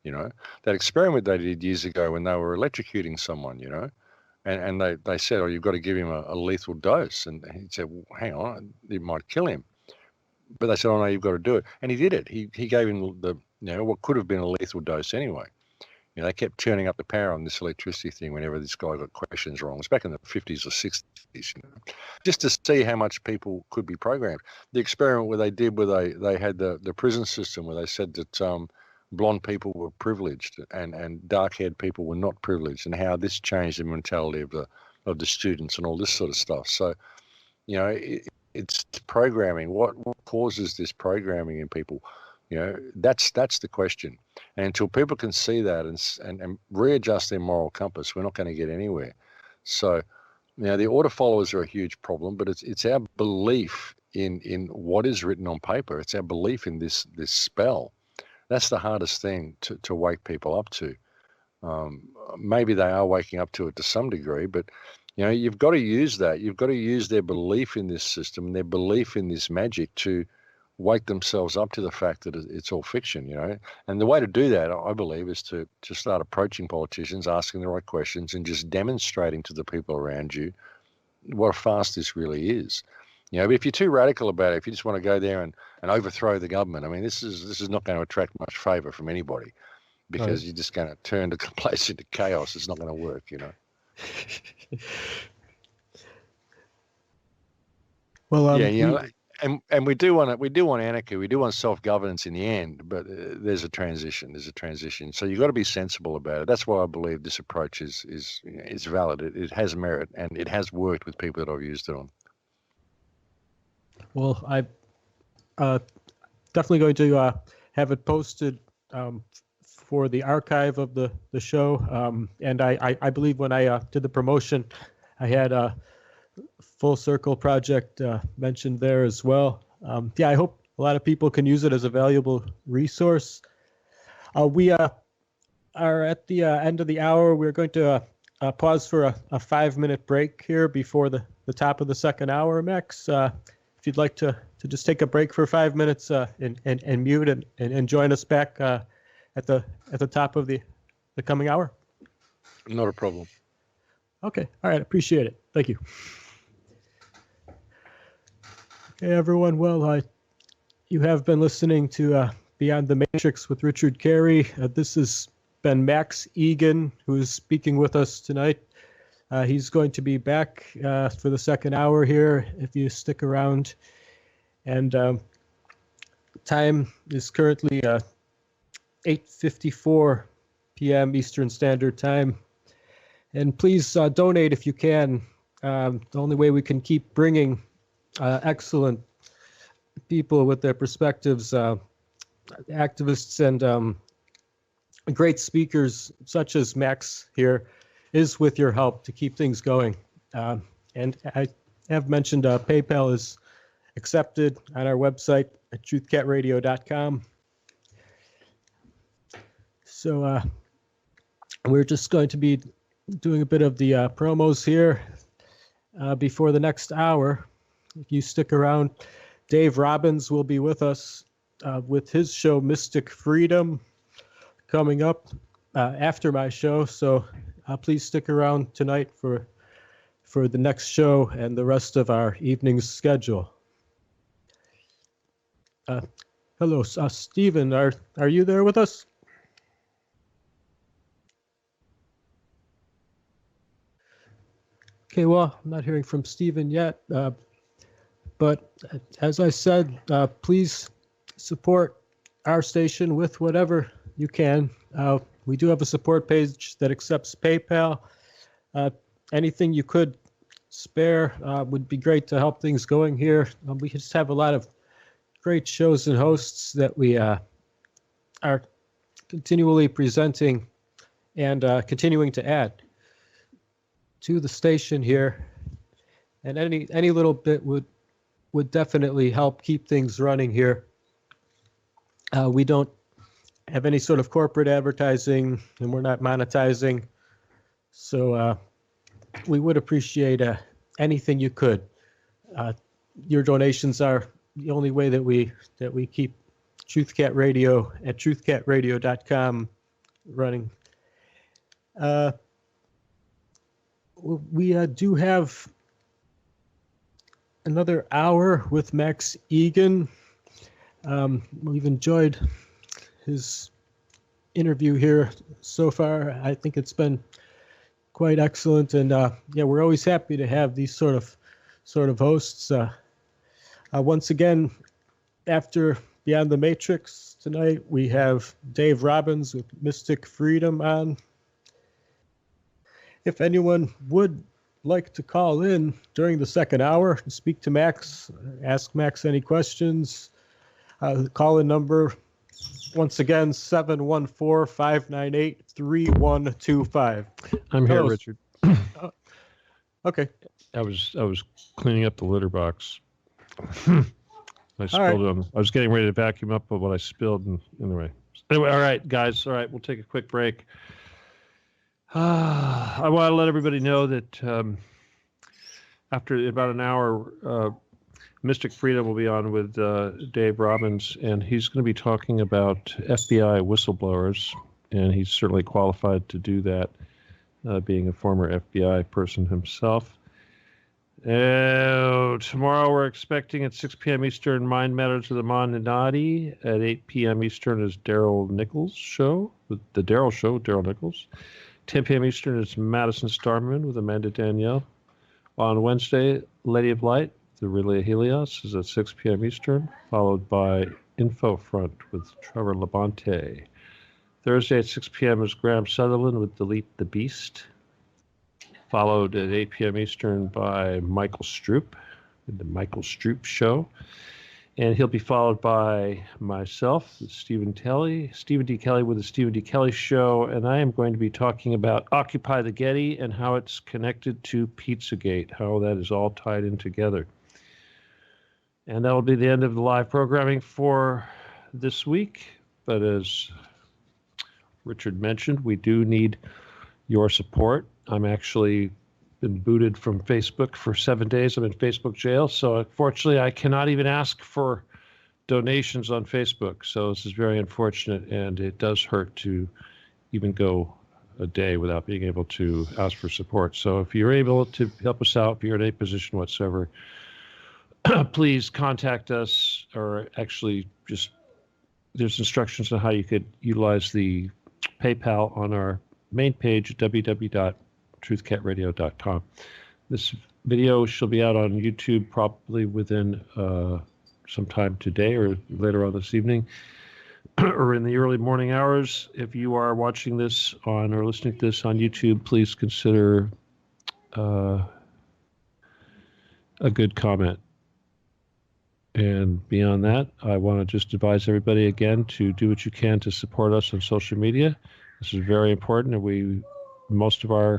You know, that experiment they did years ago when they were electrocuting someone, you know, and they said, oh, you've got to give him a lethal dose. And he said, well, hang on, it might kill him. But they said, oh, no, you've got to do it. And he did it. He gave him the, you know, what could have been a lethal dose anyway. You know, they kept turning up the power on this electricity thing whenever this guy got questions wrong. It was back in the 50s or 60s, you know, just to see how much people could be programmed. The experiment where they had the prison system where they said that blonde people were privileged and dark-haired people were not privileged, and how this changed the mentality of the students and all this sort of stuff. So, you know, it's programming. What causes this programming in people? You know, that's the question. And until people can see that and readjust their moral compass, we're not going to get anywhere. So, you know, the order followers are a huge problem, but it's our belief in what is written on paper. It's our belief in this spell. That's the hardest thing to wake people up to. Maybe they are waking up to it to some degree, but, you know, you've got to use that. You've got to use their belief in this system and their belief in this magic to wake themselves up to the fact that it's all fiction, you know. And the way to do that, I believe, is to start approaching politicians, asking the right questions, and just demonstrating to the people around you what a farce this really is. You know, but if you're too radical about it, if you just want to go there and overthrow the government, I mean, this is not going to attract much favour from anybody, because Right. you're just going to turn the place into chaos. It's not going to work, you know. Well, Yeah, you know, and we do want anarchy, we do want self-governance in the end, but there's a transition. So you've got to be sensible about it. That's why I believe this approach is valid. It has merit, and it has worked with people that I've used it on. well, I definitely going to have it posted for the archive of the show. And I believe when I did the promotion, I had a Full Circle project mentioned there as well. Yeah, I hope a lot of people can use it as a valuable resource. We are at the end of the hour. We're going to pause for a 5-minute break here before the top of the second hour, Max. If you'd like to just take a break for 5 minutes and mute and join us back at the top of the the coming hour? Not a problem. Okay. All right. Appreciate it. Thank you. Okay, everyone. Well, you have been listening to Beyond the Matrix with Richard Kary. This has been Max Igan, who is speaking with us tonight. He's going to be back for the second hour here if you stick around. And time is currently 8:54 p.m. Eastern Standard Time. And please donate if you can. The only way we can keep bringing excellent people with their perspectives, activists and great speakers such as Max here, is with your help to keep things going. And I have mentioned PayPal is accepted on our website at truthcatradio.com. So we're just going to be doing a bit of the promos here before the next hour. If you stick around, Dave Robbins will be with us with his show Mystic Freedom coming up after my show. So please stick around tonight for the next show and the rest of our evening's schedule. Hello, Stephen. Are you there with us? Okay, well, I'm not hearing from Stephen yet, but as I said, please support our station with whatever you can. We do have a support page that accepts PayPal. Anything you could spare would be great to help things going here. We just have a lot of great shows and hosts that we are continually presenting and continuing to add to the station here, and any little bit would definitely help keep things running here. We don't have any sort of corporate advertising, and we're not monetizing, so we would appreciate anything you could. Your donations are the only way that we keep TruthCat Radio at truthcatradio.com running. We do have another hour with Max Igan. We've enjoyed his interview here so far. I think it's been quite excellent, and yeah, we're always happy to have these sort of hosts. Once again, after Beyond the Matrix tonight, we have Dave Robbins with Mystic Freedom on. If anyone would like to call in during the second hour and speak to Max, ask Max any questions, the call-in number, once again, 714-598-3125. I'm here, Richard. Okay. I was cleaning up the litter box. I spilled it on. I was getting ready to vacuum up, but what I spilled, and anyway, all right, guys. All right, we'll take a quick break. I want to let everybody know that after about an hour, Mystic Freedom will be on with Dave Robbins, and he's going to be talking about FBI whistleblowers, and he's certainly qualified to do that, being a former FBI person himself. Tomorrow we're expecting at 6 p.m. Eastern, Mind Matters with Amon Nadi. At 8 p.m. Eastern is Daryl Nichols' show, the Daryl Show, Daryl Nichols. 10 p.m. Eastern is Madison Starman with Amanda Danielle. On Wednesday, Lady of Light, the Relay Helios, is at 6 p.m. Eastern, followed by Info Front with Trevor Labonte. Thursday at 6 p.m. is Graham Sutherland with Delete the Beast, followed at 8 p.m. Eastern by Michael Stroop, the Michael Stroop Show. And he'll be followed by myself, Stephen D. Kelly with the Stephen D. Kelly Show. And I am going to be talking about Occupy the Getty and how it's connected to Pizzagate, how that is all tied in together. And that will be the end of the live programming for this week. But as Richard mentioned, we do need your support. I'm actually been booted from Facebook for 7 days. I'm in Facebook jail. So unfortunately, I cannot even ask for donations on Facebook. So this is very unfortunate, and it does hurt to even go a day without being able to ask for support. So if you're able to help us out, if you're in any position whatsoever, please contact us, or actually just there's instructions on how you could utilize the PayPal on our main page at www.truthcatradio.com. This video shall be out on YouTube probably within sometime today or later on this evening or in the early morning hours. If you are watching this on or listening to this on YouTube, please consider a good comment. And beyond that, I want to just advise everybody again to do what you can to support us on social media. This is very important, and most of our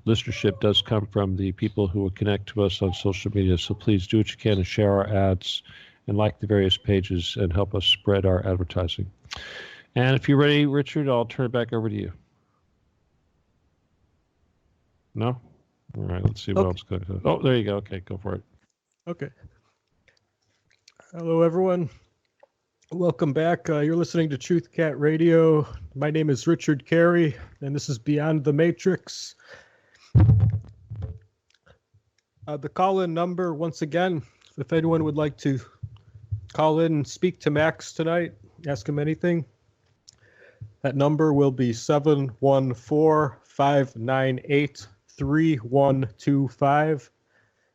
listenership does come from the people who will connect to us on social media. So please do what you can to share our ads and like the various pages and help us spread our advertising. And if you're ready, Richard, I'll turn it back over to you. No? All right, let's see what else goes on. Oh, there you go. Okay, go for it. Okay. Hello, everyone. Welcome back. You're listening to Truth Cat Radio. My name is Richard Kary, and this is Beyond the Matrix. The call-in number, once again, if anyone would like to call in and speak to Max tonight, ask him anything, that number will be 714-598-3125.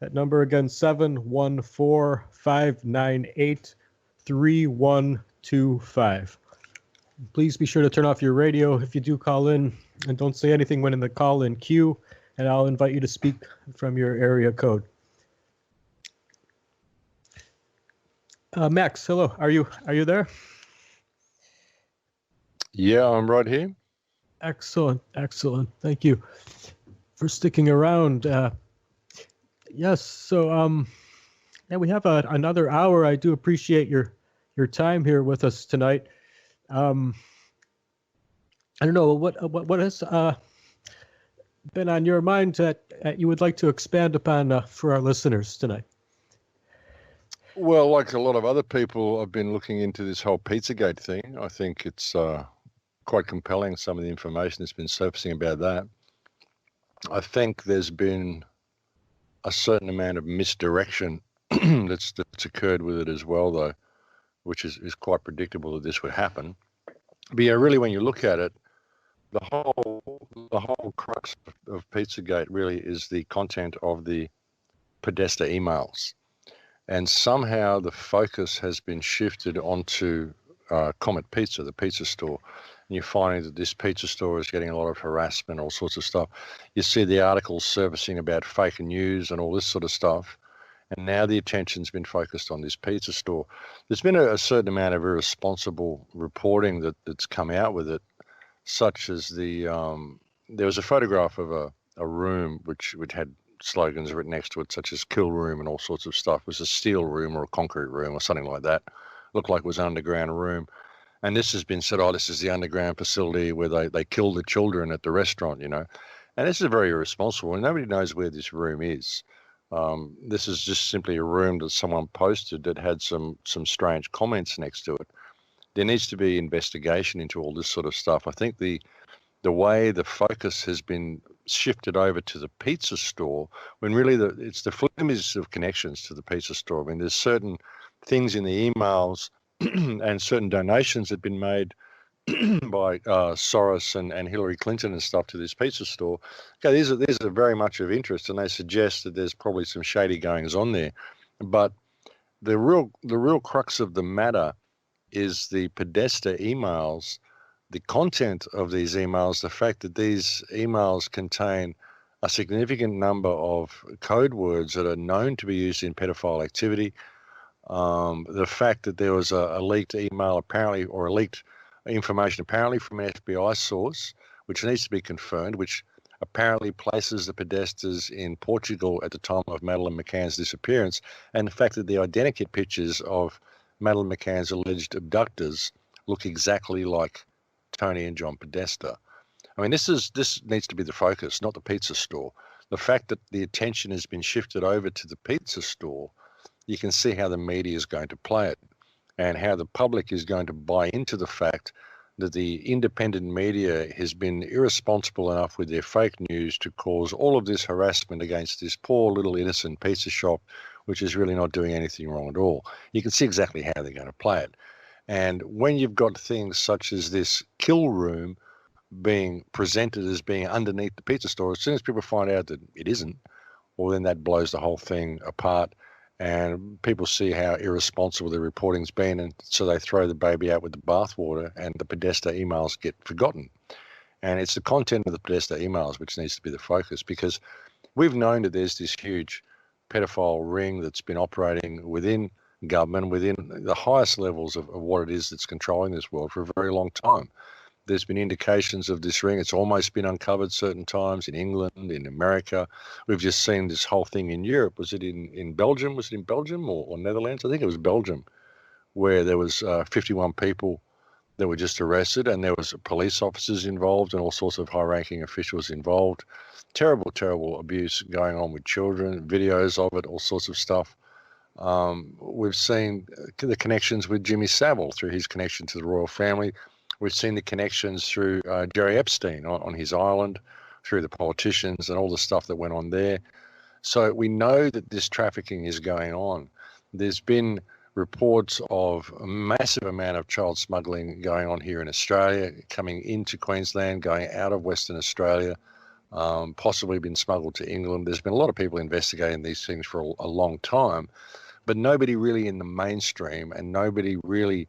That number again, 714-598-3125. Please be sure to turn off your radio if you do call in, and don't say anything when in the call-in queue, and I'll invite you to speak from your area code. Max, hello. Are you there? Yeah, I'm right here. Excellent. Thank you for sticking around. Yes, so yeah, we have another hour. I do appreciate your time here with us tonight. I don't know what has been on your mind that you would like to expand upon for our listeners tonight. Well, like a lot of other people, I've been looking into this whole Pizzagate thing. I think it's quite compelling, some of the information that's been surfacing about that. I think there's been a certain amount of misdirection that's occurred with it as well, though, which is quite predictable that this would happen. But yeah, really, when you look at it, the whole crux of Pizzagate really is the content of the Podesta emails, and somehow the focus has been shifted onto Comet Pizza, the pizza store. And you're finding that this pizza store is getting a lot of harassment, all sorts of stuff. You see the articles surfacing about fake news and all this sort of stuff. And now the attention's been focused on this pizza store. There's been a certain amount of irresponsible reporting that's come out with it, such as there was a photograph of a room which had slogans written next to it, such as kill room and all sorts of stuff. It was a steel room or a concrete room or something like that. Looked like it was an underground room. And this has been said, this is the underground facility where they kill the children at the restaurant, you know. And this is very irresponsible, and nobody knows where this room is. This is just simply a room that someone posted that had some strange comments next to it. There needs to be investigation into all this sort of stuff. I think the way the focus has been shifted over to the pizza store, when really it's the flimsiest of connections to the pizza store. I mean, there's certain things in the emails and certain donations that have been made by Soros and Hillary Clinton and stuff to this pizza store. Okay, these are very much of interest, and they suggest that there's probably some shady goings on there. But the real crux of the matter is the Podesta emails, the content of these emails, the fact that these emails contain a significant number of code words that are known to be used in pedophile activity. The fact that there was a leaked email apparently, or a leaked information apparently from an FBI source, which needs to be confirmed, which apparently places the Podestas in Portugal at the time of Madeleine McCann's disappearance, and the fact that the identikit pictures of Madeleine McCann's alleged abductors look exactly like Tony and John Podesta. I mean, this needs to be the focus, not the pizza store. The fact that the attention has been shifted over to the pizza store, you can see how the media is going to play it and how the public is going to buy into the fact that the independent media has been irresponsible enough with their fake news to cause all of this harassment against this poor little innocent pizza shop, which is really not doing anything wrong at all. You can see exactly how they're going to play it. And when you've got things such as this kill room being presented as being underneath the pizza store, as soon as people find out that it isn't, well, then that blows the whole thing apart. And people see how irresponsible the reporting's been, and so they throw the baby out with the bathwater, and the Podesta emails get forgotten. And it's the content of the Podesta emails which needs to be the focus, because we've known that there's this huge pedophile ring that's been operating within government, within the highest levels of what it is that's controlling this world for a very long time. There's been indications of this ring. It's almost been uncovered certain times in England, in America. We've just seen this whole thing in Europe. Was it in Belgium? Was it in Belgium or Netherlands? I think it was Belgium, where there was 51 people that were just arrested, and there was police officers involved and all sorts of high-ranking officials involved. Terrible, terrible abuse going on with children, videos of it, all sorts of stuff. We've seen the connections with Jimmy Savile through his connection to the royal family. We've seen the connections through Jerry Epstein on his island, through the politicians and all the stuff that went on there. So we know that this trafficking is going on. There's been reports of a massive amount of child smuggling going on here in Australia, coming into Queensland, going out of Western Australia, possibly been smuggled to England. There's been a lot of people investigating these things for a long time, but nobody really in the mainstream and nobody really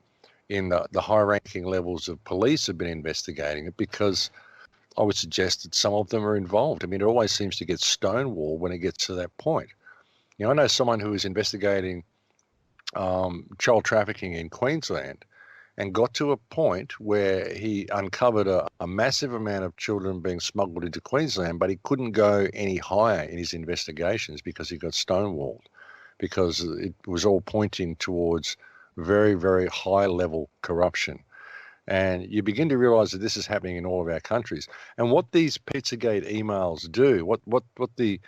in the high-ranking levels of police have been investigating it, because I would suggest that some of them are involved. I mean, it always seems to get stonewalled when it gets to that point. You know, I know someone who is investigating child trafficking in Queensland and got to a point where he uncovered a massive amount of children being smuggled into Queensland, but he couldn't go any higher in his investigations because he got stonewalled, because it was all pointing towards very, very high level corruption. And you begin to realize that this is happening in all of our countries. And what these Pizzagate emails do, what the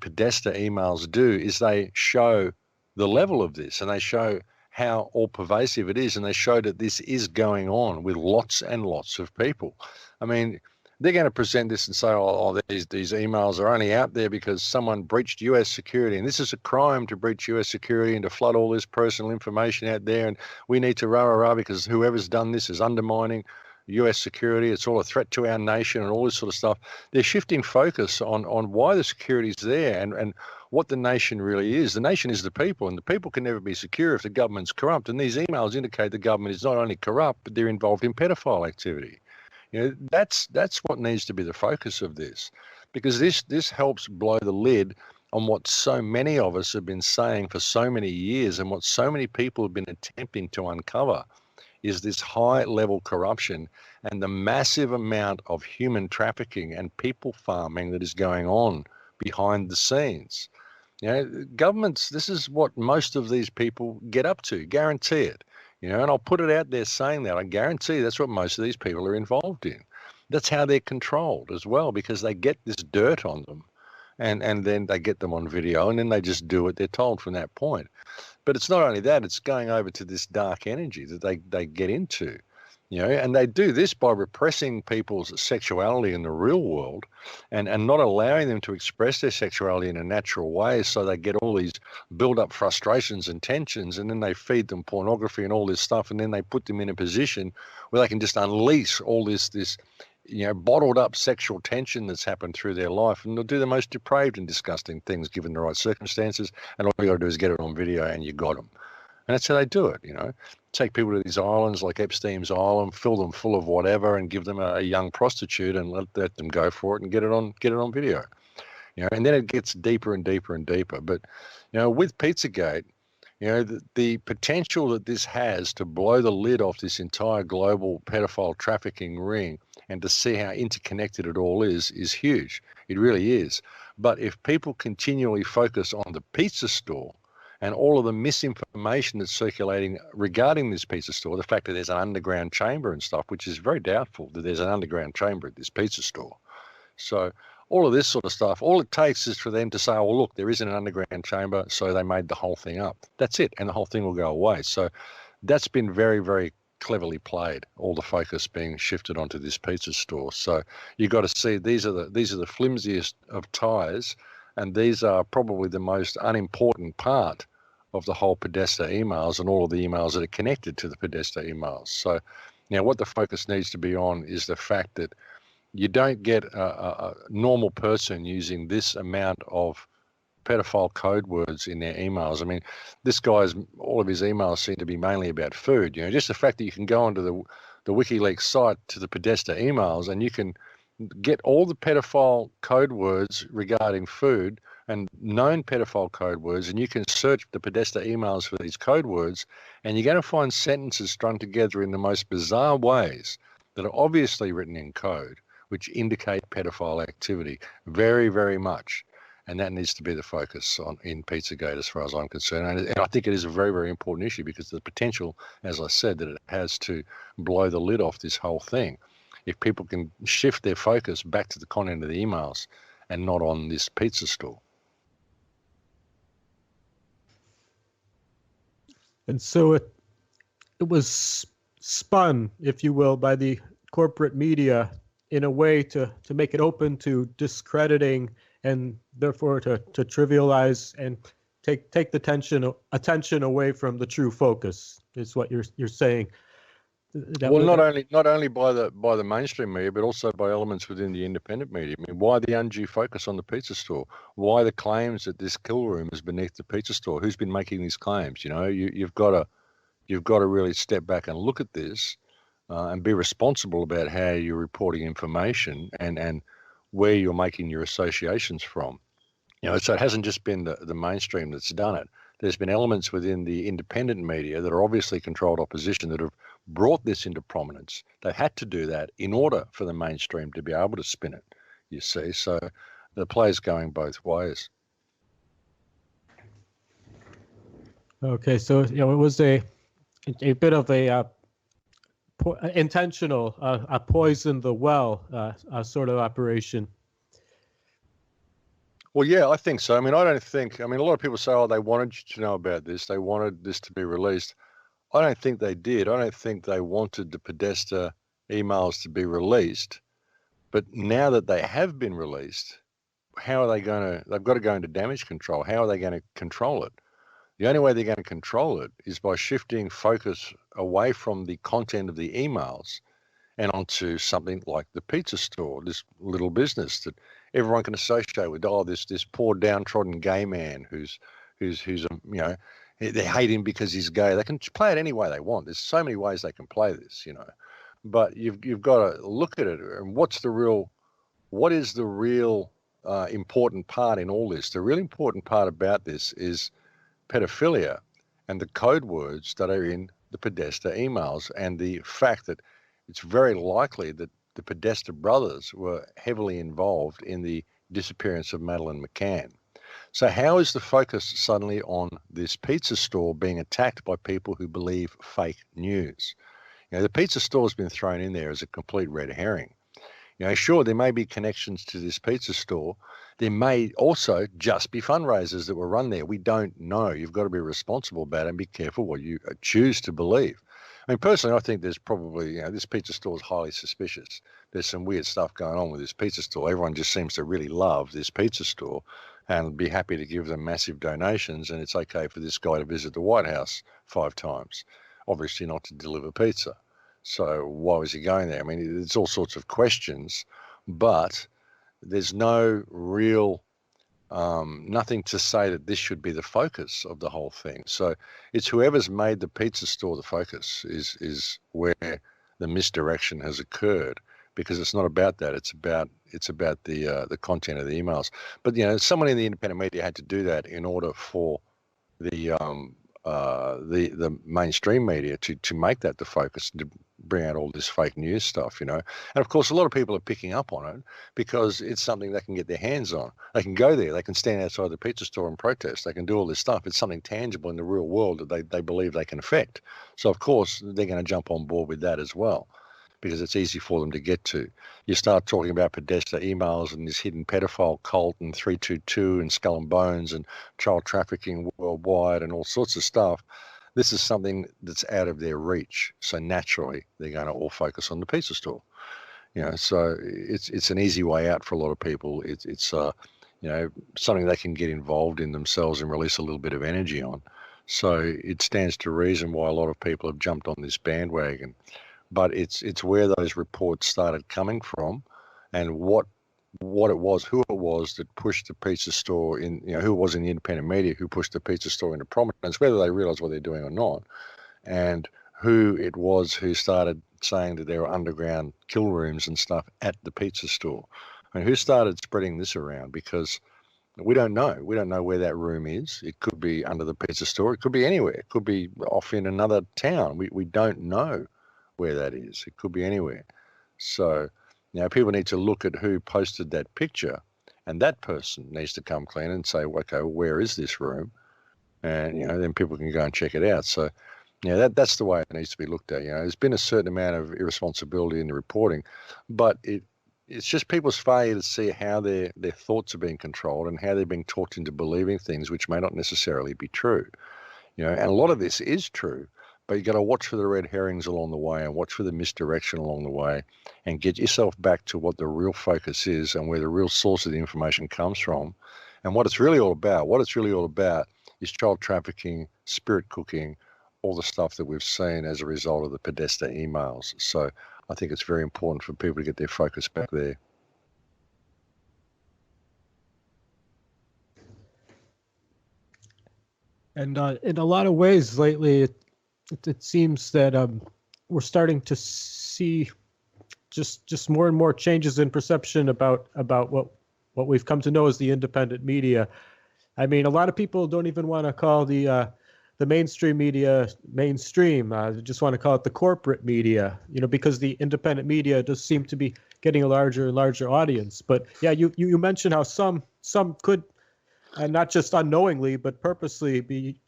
Podesta emails do, is they show the level of this, and they show how all pervasive it is, and they show that this is going on with lots and lots of people. I mean, they're going to present this and say, oh, these emails are only out there because someone breached US security, and this is a crime to breach US security and to flood all this personal information out there, and we need to rah because whoever's done this is undermining US security. It's all a threat to our nation and all this sort of stuff. They're shifting focus on why the security is there and what the nation really is. The nation is the people, and the people can never be secure if the government's corrupt. And these emails indicate the government is not only corrupt, but they're involved in pedophile activity. You know, that's what needs to be the focus of this, because this helps blow the lid on what so many of us have been saying for so many years, and what so many people have been attempting to uncover, is this high-level corruption and the massive amount of human trafficking and people farming that is going on behind the scenes. You know, governments, this is what most of these people get up to, guarantee it. You know, and I'll put it out there saying that. I guarantee that's what most of these people are involved in. That's how they're controlled as well, because they get this dirt on them, and then they get them on video, and then they just do what they're told from that point. But it's not only that, it's going over to this dark energy that they get into, you know, and they do this by repressing people's sexuality in the real world and not allowing them to express their sexuality in a natural way. So they get all these build up frustrations and tensions, and then they feed them pornography and all this stuff. And then they put them in a position where they can just unleash all this, you know, bottled up sexual tension that's happened through their life, and they'll do the most depraved and disgusting things given the right circumstances, and all you got to do is get it on video and you got them. And that's how they do it, you know. Take people to these islands like Epstein's Island, fill them full of whatever, and give them a young prostitute and let them go for it and get it on video, you know. And then it gets deeper and deeper and deeper. But, you know, with Pizzagate, you know, the potential that this has to blow the lid off this entire global pedophile trafficking ring and to see how interconnected it all is huge. It really is. But if people continually focus on the pizza store and all of the misinformation that's circulating regarding this pizza store, the fact that there's an underground chamber and stuff, which is very doubtful that there's an underground chamber at this pizza store. So all of this sort of stuff, all it takes is for them to say, oh, well, look, there isn't an underground chamber, so they made the whole thing up. That's it, and the whole thing will go away. So that's been very, very cleverly played, all the focus being shifted onto this pizza store. So you've got to see these are the flimsiest of ties, and these are probably the most unimportant part of the whole Podesta emails and all of the emails that are connected to the Podesta emails. So now what the focus needs to be on is the fact that you don't get a normal person using this amount of pedophile code words in their emails. I mean, all of his emails seem to be mainly about food. Just the fact that you can go onto the WikiLeaks site to the Podesta emails and you can get all the pedophile code words regarding food and known pedophile code words, and you can search the Podesta emails for these code words, and you're going to find sentences strung together in the most bizarre ways that are obviously written in code, which indicate pedophile activity very, very much. And that needs to be the focus in Pizzagate as far as I'm concerned. And I think it is a very, very important issue because the potential, as I said, that it has to blow the lid off this whole thing. If people can shift their focus back to the content of the emails and not on this pizza store. And so it was spun, if you will, by the corporate media in a way to make it open to discrediting and therefore to trivialize and take the attention away from the true focus, is what you're saying. Well, not only by the mainstream media, but also by elements within the independent media. I mean, why the undue focus on the pizza store? Why the claims that this kill room is beneath the pizza store? Who's been making these claims? You've got to really step back and look at this and be responsible about how you're reporting information and where you're making your associations from. So it hasn't just been the mainstream that's done it. There's been elements within the independent media that are obviously controlled opposition that have brought this into prominence. They had to do that in order for the mainstream to be able to spin it, you see. So the play's going both ways. Okay, so it was a bit of a intentional, a poison the well sort of operation. Well, yeah, I think so. I mean, a lot of people say, oh, they wanted you to know about this. They wanted this to be released. I don't think they did. I don't think they wanted the Podesta emails to be released. But now that they have been released, how are they they've got to go into damage control. How are they going to control it? The only way they're going to control it is by shifting focus away from the content of the emails and onto something like the pizza store, this little business that everyone can associate with. Oh, this poor downtrodden gay man who's they hate him because he's gay. They can play it any way they want. There's so many ways they can play this, But you've got to look at it and what is the real important part in all this? The really important part about this is pedophilia and the code words that are in the Podesta emails, and the fact that it's very likely that the Podesta brothers were heavily involved in the disappearance of Madeleine McCann. So how is the focus suddenly on this pizza store being attacked by people who believe fake news? The pizza store has been thrown in there as a complete red herring. Sure, there may be connections to this pizza store. There may also just be fundraisers that were run there. We don't know. You've got to be responsible about it and be careful what you choose to believe. I mean, personally, I think there's probably, this pizza store is highly suspicious. There's some weird stuff going on with this pizza store. Everyone just seems to really love this pizza store and be happy to give them massive donations. And it's okay for this guy to visit the White House 5 times, obviously not to deliver pizza. So why was he going there? I mean, there's all sorts of questions, but there's no real, nothing to say that this should be the focus of the whole thing. So it's whoever's made the pizza store the focus is where the misdirection has occurred, because it's not about that. It's about the content of the emails. But someone in the independent media had to do that in order for the mainstream media to make that the focus and to bring out all this fake news stuff, And of course, a lot of people are picking up on it because it's something they can get their hands on. They can go there. They can stand outside the pizza store and protest. They can do all this stuff. It's something tangible in the real world that they believe they can affect. So, of course, they're going to jump on board with that as well, because it's easy for them to get to. You start talking about Podesta emails and this hidden pedophile cult and 322 and Skull and Bones and child trafficking worldwide and all sorts of stuff. this is something that's out of their reach. So naturally, they're going to all focus on the pizza store. So it's an easy way out for a lot of people. It's something they can get involved in themselves and release a little bit of energy on. So it stands to reason why a lot of people have jumped on this bandwagon. But it's where those reports started coming from, and what it was, who it was that pushed the pizza store in, who it was in the independent media who pushed the pizza store into prominence, whether they realised what they're doing or not, and who it was who started saying that there were underground kill rooms and stuff at the pizza store. And who started spreading this around? Because we don't know. We don't know where that room is. It could be under the pizza store. It could be anywhere. It could be off in another town. We don't know where that is. It could be anywhere. So people need to look at who posted that picture, and that person needs to come clean and say, okay, where is this room? And then people can go and check it out. So that's the way it needs to be looked at. There's been a certain amount of irresponsibility in the reporting, but it's just people's failure to see how their thoughts are being controlled and how they're being talked into believing things which may not necessarily be true. And a lot of this is true, but you got to watch for the red herrings along the way and watch for the misdirection along the way, and get yourself back to what the real focus is and where the real source of the information comes from, and what it's really all about. What it's really all about is child trafficking, spirit cooking, all the stuff that we've seen as a result of the Podesta emails. So I think it's very important for people to get their focus back there. And in a lot of ways lately, it seems that we're starting to see just more and more changes in perception about what we've come to know as the independent media. I mean, a lot of people don't even want to call the mainstream media mainstream. They just want to call it the corporate media, because the independent media does seem to be getting a larger and larger audience. But yeah, you mentioned how some could, not just unknowingly, but purposely be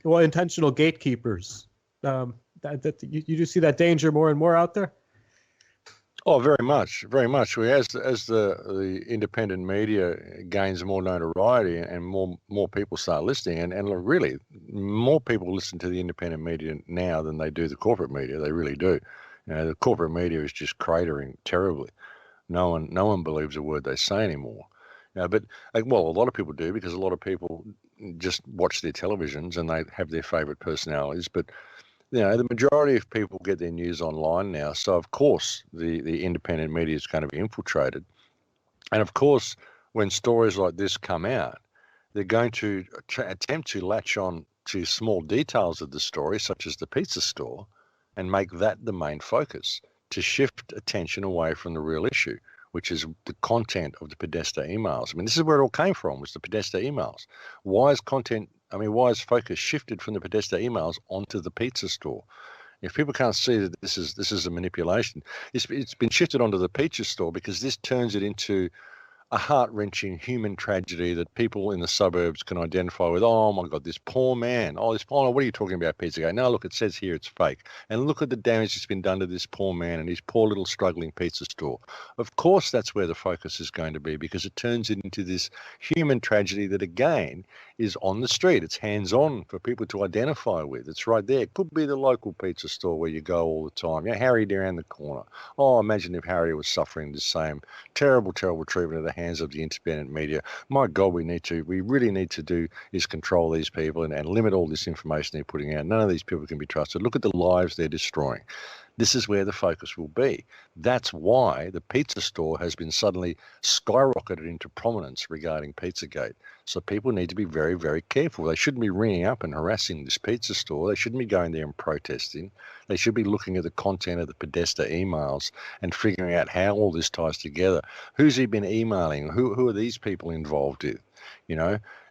intentional gatekeepers. That you do see that danger more and more out there? Oh, very much, very much. As the independent media gains more notoriety and more people start listening, and really more people listen to the independent media now than they do the corporate media. They really do. The corporate media is just cratering terribly. No one believes a word they say anymore. But a lot of people do, because a lot of people just watch their televisions and they have their favourite personalities. But the majority of people get their news online now. So, of course, the independent media is going to be infiltrated. And, of course, when stories like this come out, they're going to attempt to latch on to small details of the story, such as the pizza store, and make that the main focus, to shift attention away from the real issue, which is the content of the Podesta emails. I mean, this is where it all came from, was the Podesta emails. Why is focus shifted from the Podesta emails onto the pizza store? If people can't see that this is a manipulation, it's been shifted onto the pizza store because this turns it into a heart-wrenching human tragedy that people in the suburbs can identify with. Oh my God, this poor man. Oh, what are you talking about, Pizzagate? No, look, it says here it's fake. And look at the damage that's been done to this poor man and his poor little struggling pizza store. Of course, that's where the focus is going to be, because it turns it into this human tragedy that, again, is on the street. It's hands-on for people to identify with. It's right there. It could be the local pizza store where you go all the time. Harry around the corner. Oh, imagine if Harry was suffering the same terrible, terrible treatment at the hands of the independent media. My God, we really need to do is control these people and limit all this information they're putting out. None of these people can be trusted. Look at the lives they're destroying. This is where the focus will be. That's why the pizza store has been suddenly skyrocketed into prominence regarding Pizzagate. So people need to be very, very careful. They shouldn't be ringing up and harassing this pizza store. They shouldn't be going there and protesting. They should be looking at the content of the Podesta emails and figuring out how all this ties together. Who's he been emailing? Who are these people involved with?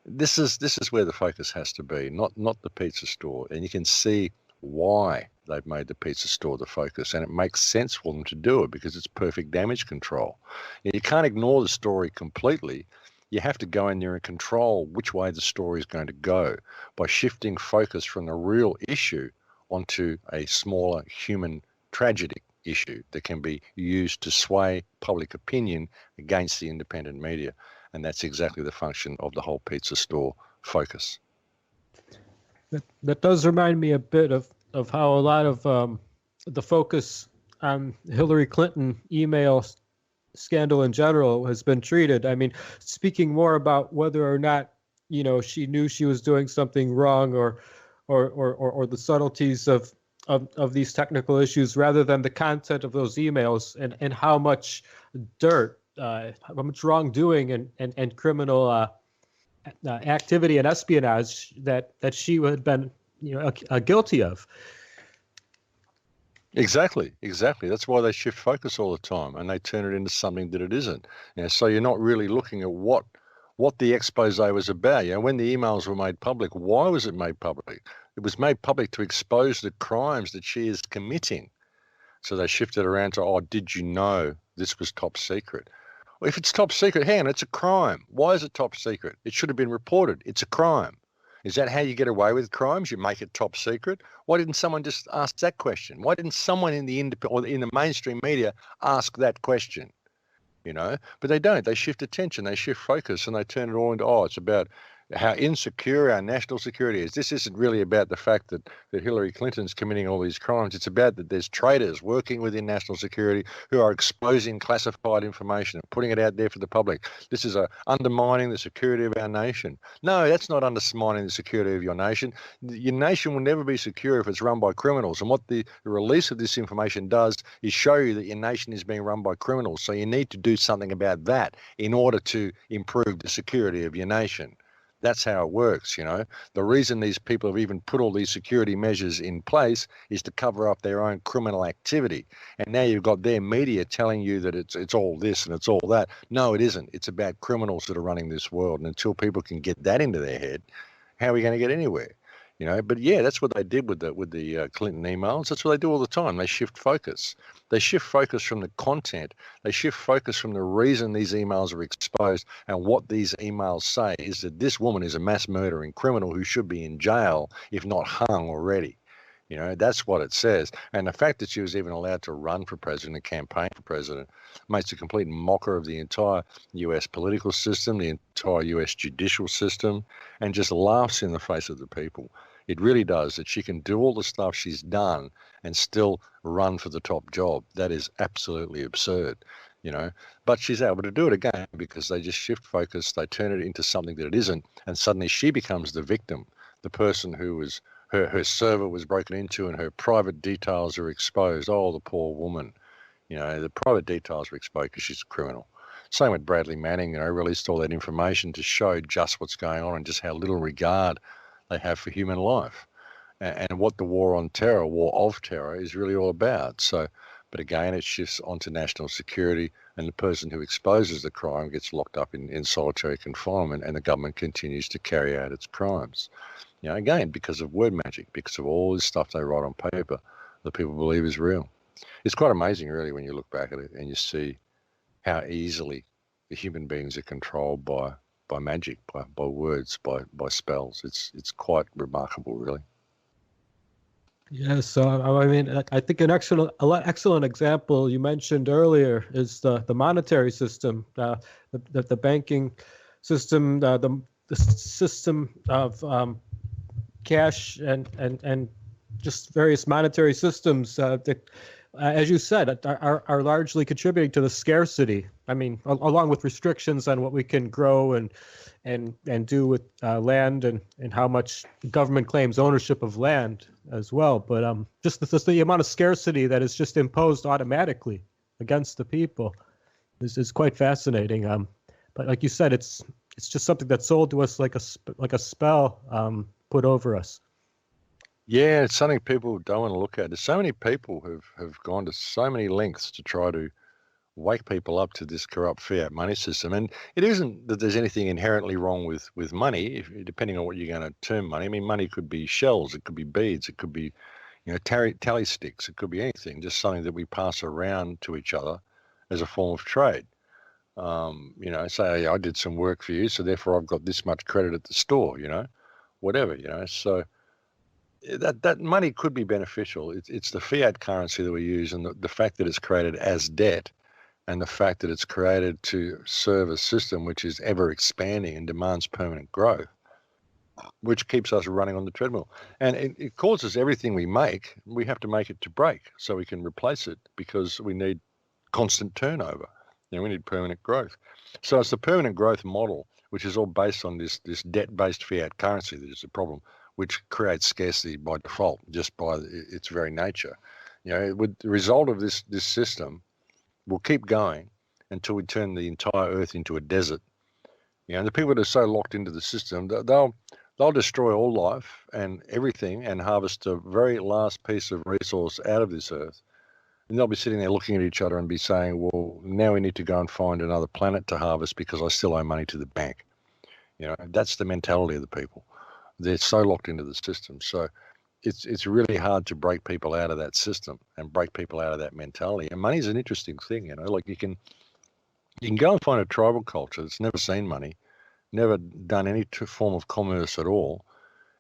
This is where the focus has to be, not the pizza store. And you can see why they've made the pizza store the focus, and it makes sense for them to do it because it's perfect damage control. You can't ignore the story completely. You have to go in there and control which way the story is going to go by shifting focus from the real issue onto a smaller human tragedy issue that can be used to sway public opinion against the independent media. And that's exactly the function of the whole pizza store focus. That does remind me a bit of how a lot of the focus on Hillary Clinton email scandal in general has been treated. I mean, speaking more about whether or not, she knew she was doing something wrong, or the subtleties of these technical issues, rather than the content of those emails, and how much dirt, how much wrongdoing and criminal activity and espionage that she had been guilty of. Exactly. That's why they shift focus all the time, and they turn it into something that it isn't. So you're not really looking at what the expose was about. When the emails were made public, why was it made public? It was made public to expose the crimes that she is committing. So they shifted around to, oh, did you know this was top secret? Well, if it's top secret, hang on, it's a crime. Why is it top secret? It should have been reported. It's a crime. Is that how you get away with crimes? You make it top secret? Why didn't someone just ask that question? Why didn't someone in the mainstream media ask that question? But they don't. They shift attention, they shift focus, and they turn it all into, oh, it's about how insecure our national security is. This isn't really about the fact that Hillary Clinton's committing all these crimes. It's about that there's traitors working within national security who are exposing classified information and putting it out there for the public. This is undermining the security of our nation. No, that's not undermining the security of your nation. Your nation will never be secure if it's run by criminals. And what the release of this information does is show you that your nation is being run by criminals. So you need to do something about that in order to improve the security of your nation. That's how it works, The reason these people have even put all these security measures in place is to cover up their own criminal activity. And now you've got their media telling you that it's all this and it's all that. No, it isn't. It's about criminals that are running this world. And until people can get that into their head, how are we going to get anywhere? But yeah, that's what they did with the Clinton emails. That's what they do all the time. They shift focus. They shift focus from the content. They shift focus from the reason these emails are exposed. And what these emails say is that this woman is a mass murdering criminal who should be in jail, if not hung already. That's what it says. And the fact that she was even allowed to run for president and campaign for president makes a complete mocker of the entire US political system, the entire US judicial system, and just laughs in the face of the people. It really does, that she can do all the stuff she's done and still run for the top job. That is absolutely absurd, But she's able to do it again because they just shift focus, they turn it into something that it isn't, and suddenly she becomes the victim, the person who was her server was broken into and her private details are exposed. Oh, the poor woman. The private details were exposed because she's a criminal. Same with Bradley Manning, released all that information to show just what's going on and just how little regard they have for human life and what the war of terror is really all about. So, but again, it shifts onto national security, and the person who exposes the crime gets locked up in solitary confinement, and the government continues to carry out its crimes. Again, because of word magic, because of all this stuff they write on paper that people believe is real. It's quite amazing, really, when you look back at it and you see how easily the human beings are controlled by magic, by words, by spells. It's quite remarkable, really. Yes, I mean, I think an excellent example you mentioned earlier is the monetary system, the banking system, the system of cash and just various monetary systems that, as you said, are largely contributing to the scarcity. I mean, along with restrictions on what we can grow and do with land and how much government claims ownership of land as well. But just the amount of scarcity that is just imposed automatically against the people is quite fascinating. But like you said, it's just something that's sold to us like a spell put over us. Yeah, it's something people don't want to look at. There's so many people have gone to so many lengths to try to wake people up to this corrupt fiat money system. And it isn't that there's anything inherently wrong with money, depending on what you're going to term money. I mean, money could be shells, it could be beads, it could be tally sticks, it could be anything, just something that we pass around to each other as a form of trade. Say I did some work for you, so therefore I've got this much credit at the store, whatever, so that money could be beneficial. It's the fiat currency that we use, and the fact that it's created as debt, and the fact that it's created to serve a system which is ever expanding and demands permanent growth. which keeps us running on the treadmill. And it causes everything we make, we have to make it to break so we can replace it, because we need constant turnover. We need permanent growth. So it's the permanent growth model, which is all based on this debt-based fiat currency that is a problem, which creates scarcity by default, just by its very nature. With the result of this system, we'll keep going until we turn the entire Earth into a desert. The people that are so locked into the system, they'll destroy all life and everything and harvest the very last piece of resource out of this Earth. And they'll be sitting there looking at each other and be saying, well, now we need to go and find another planet to harvest because I still owe money to the bank. That's the mentality of the people. They're so locked into the system. So it's really hard to break people out of that system and break people out of that mentality. And money is an interesting thing, like you can go and find a tribal culture that's never seen money, never done any form of commerce at all.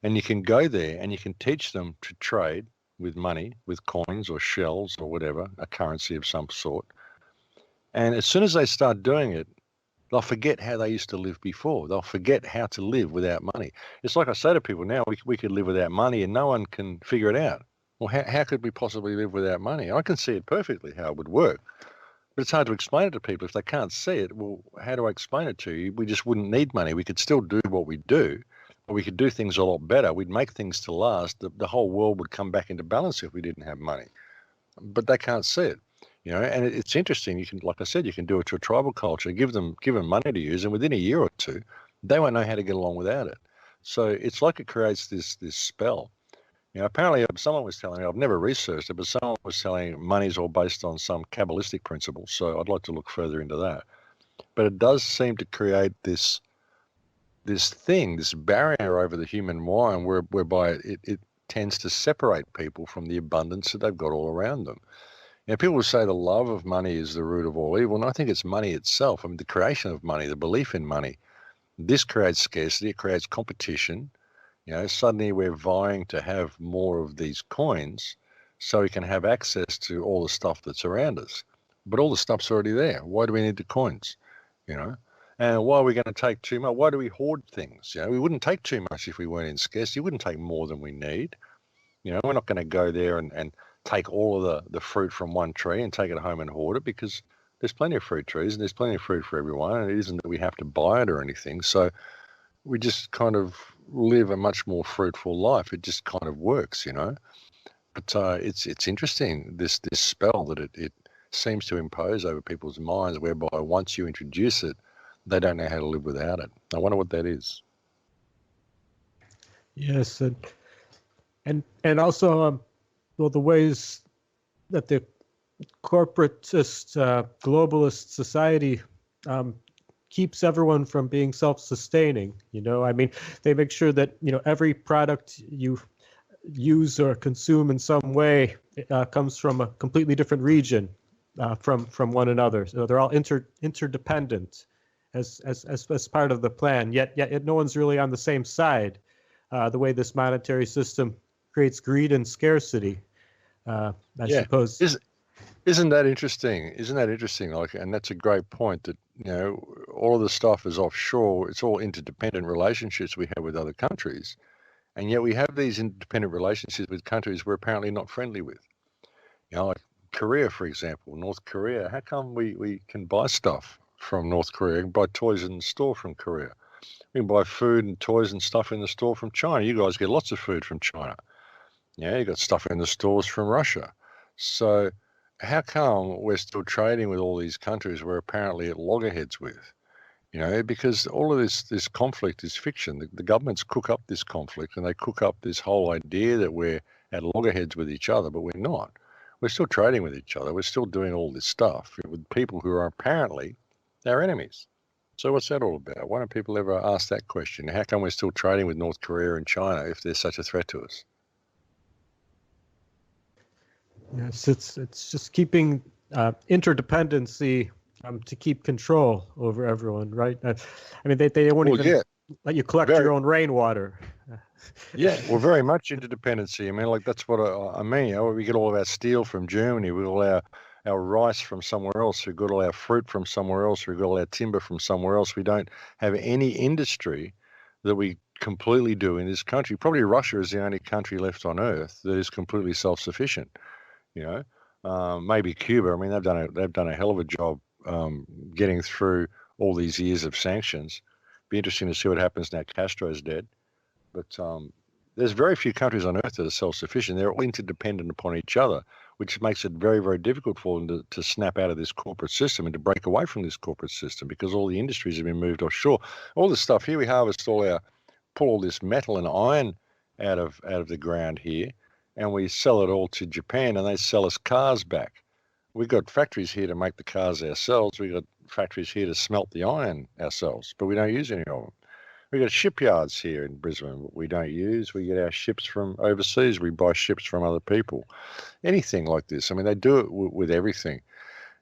And you can go there and you can teach them to trade with money, with coins or shells or whatever, a currency of some sort. And as soon as they start doing it, they'll forget how they used to live before. They'll forget how to live without money. It's like I say to people now, we could live without money and no one can figure it out. Well, how could we possibly live without money? I can see it perfectly how it would work. But it's hard to explain it to people if they can't see it. Well, how do I explain it to you? We just wouldn't need money. We could still do what we do, but we could do things a lot better. We'd make things to last. The whole world would come back into balance if we didn't have money. But they can't see it, and it's interesting. You can, like I said, you can do it to a tribal culture, give them money to use, and within a year or two, they won't know how to get along without it. So it's like it creates this spell. Apparently someone was telling me, I've never researched it, but someone was telling money's all based on some Kabbalistic principles. So I'd like to look further into that. But it does seem to create this barrier over the human mind whereby it tends to separate people from the abundance that they've got all around them. People will say the love of money is the root of all evil, and I think it's money itself. I mean, the creation of money, the belief in money, this creates scarcity, it creates competition. Suddenly we're vying to have more of these coins so we can have access to all the stuff that's around us. But all the stuff's already there. Why do we need the coins? And why are we going to take too much? Why do we hoard things? We wouldn't take too much if we weren't in scarcity. We wouldn't take more than we need. We're not going to go there and take all of the fruit from one tree and take it home and hoard it, because there's plenty of fruit trees and there's plenty of fruit for everyone. And it isn't that we have to buy it or anything. So we just kind of live a much more fruitful life. It just kind of works, But it's interesting, this spell that it seems to impose over people's minds, whereby once you introduce it, they don't know how to live without it. I wonder what that is. Yes, and also, the ways that the corporatist, globalist society keeps everyone from being self-sustaining. I mean, they make sure that every product you use or consume in some way comes from a completely different region from one another. So they're all interdependent as part of the plan. Yet no one's really on the same side. The way this monetary system creates greed and scarcity, I suppose. Isn't that interesting? And that's a great point, that all of the stuff is offshore. It's all interdependent relationships we have with other countries, and yet we have these interdependent relationships with countries we're apparently not friendly with. Like Korea, for example, North Korea. How come we can buy stuff from North Korea and buy toys in the store from Korea? We can buy food and toys and stuff in the store from China. You guys get lots of food from China. You got stuff in the stores from Russia. So how come we're still trading with all these countries we're apparently at loggerheads with? Because all of this conflict is fiction. The governments cook up this conflict, and they cook up this whole idea that we're at loggerheads with each other, but we're not. We're still trading with each other. We're still doing all this stuff with people who are apparently our enemies. So what's that all about? Why don't people ever ask that question? How come we're still trading with North Korea and China if they're such a threat to us? Yes, it's just keeping interdependency to keep control over everyone, right? I mean, they won't even let you collect your own rainwater. Well, very much interdependency. I mean, like, that's what I mean. We get all of our steel from Germany. We get all our rice from somewhere else. We got all our fruit from somewhere else. We got all our timber from somewhere else. We don't have any industry that we completely do in this country. Probably Russia is the only country left on earth that is completely self-sufficient. You know, maybe Cuba. I mean, they've done a hell of a job getting through all these years of sanctions. Be interesting to see what happens now Castro's dead. But there's very few countries on earth that are self-sufficient. They're all interdependent upon each other, which makes it very, very difficult for them to snap out of this corporate system and to break away from this corporate system, because all the industries have been moved offshore. All this stuff here, we harvest pull all this metal and iron out of the ground here, and we sell it all to Japan, and they sell us cars back. We've got factories here to make the cars ourselves. We've got factories here to smelt the iron ourselves, but we don't use any of them. We've got shipyards here in Brisbane we don't use. We get our ships from overseas. We buy ships from other people. Anything like this. I mean, they do it with everything.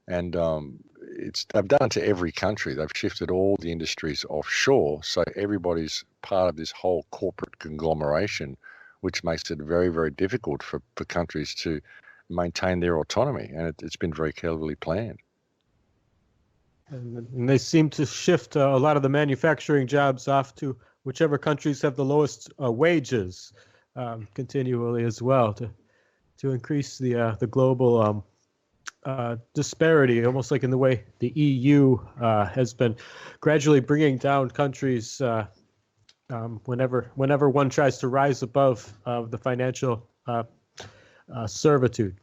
And they've done it to every country. They've shifted all the industries offshore. So everybody's part of this whole corporate conglomeration, which makes it very, very difficult for countries to maintain their autonomy. And it's been very carefully planned. And they seem to shift a lot of the manufacturing jobs off to whichever countries have the lowest wages continually as well to increase the global disparity, almost like in the way the EU has been gradually bringing down countries whenever one tries to rise above the financial servitude.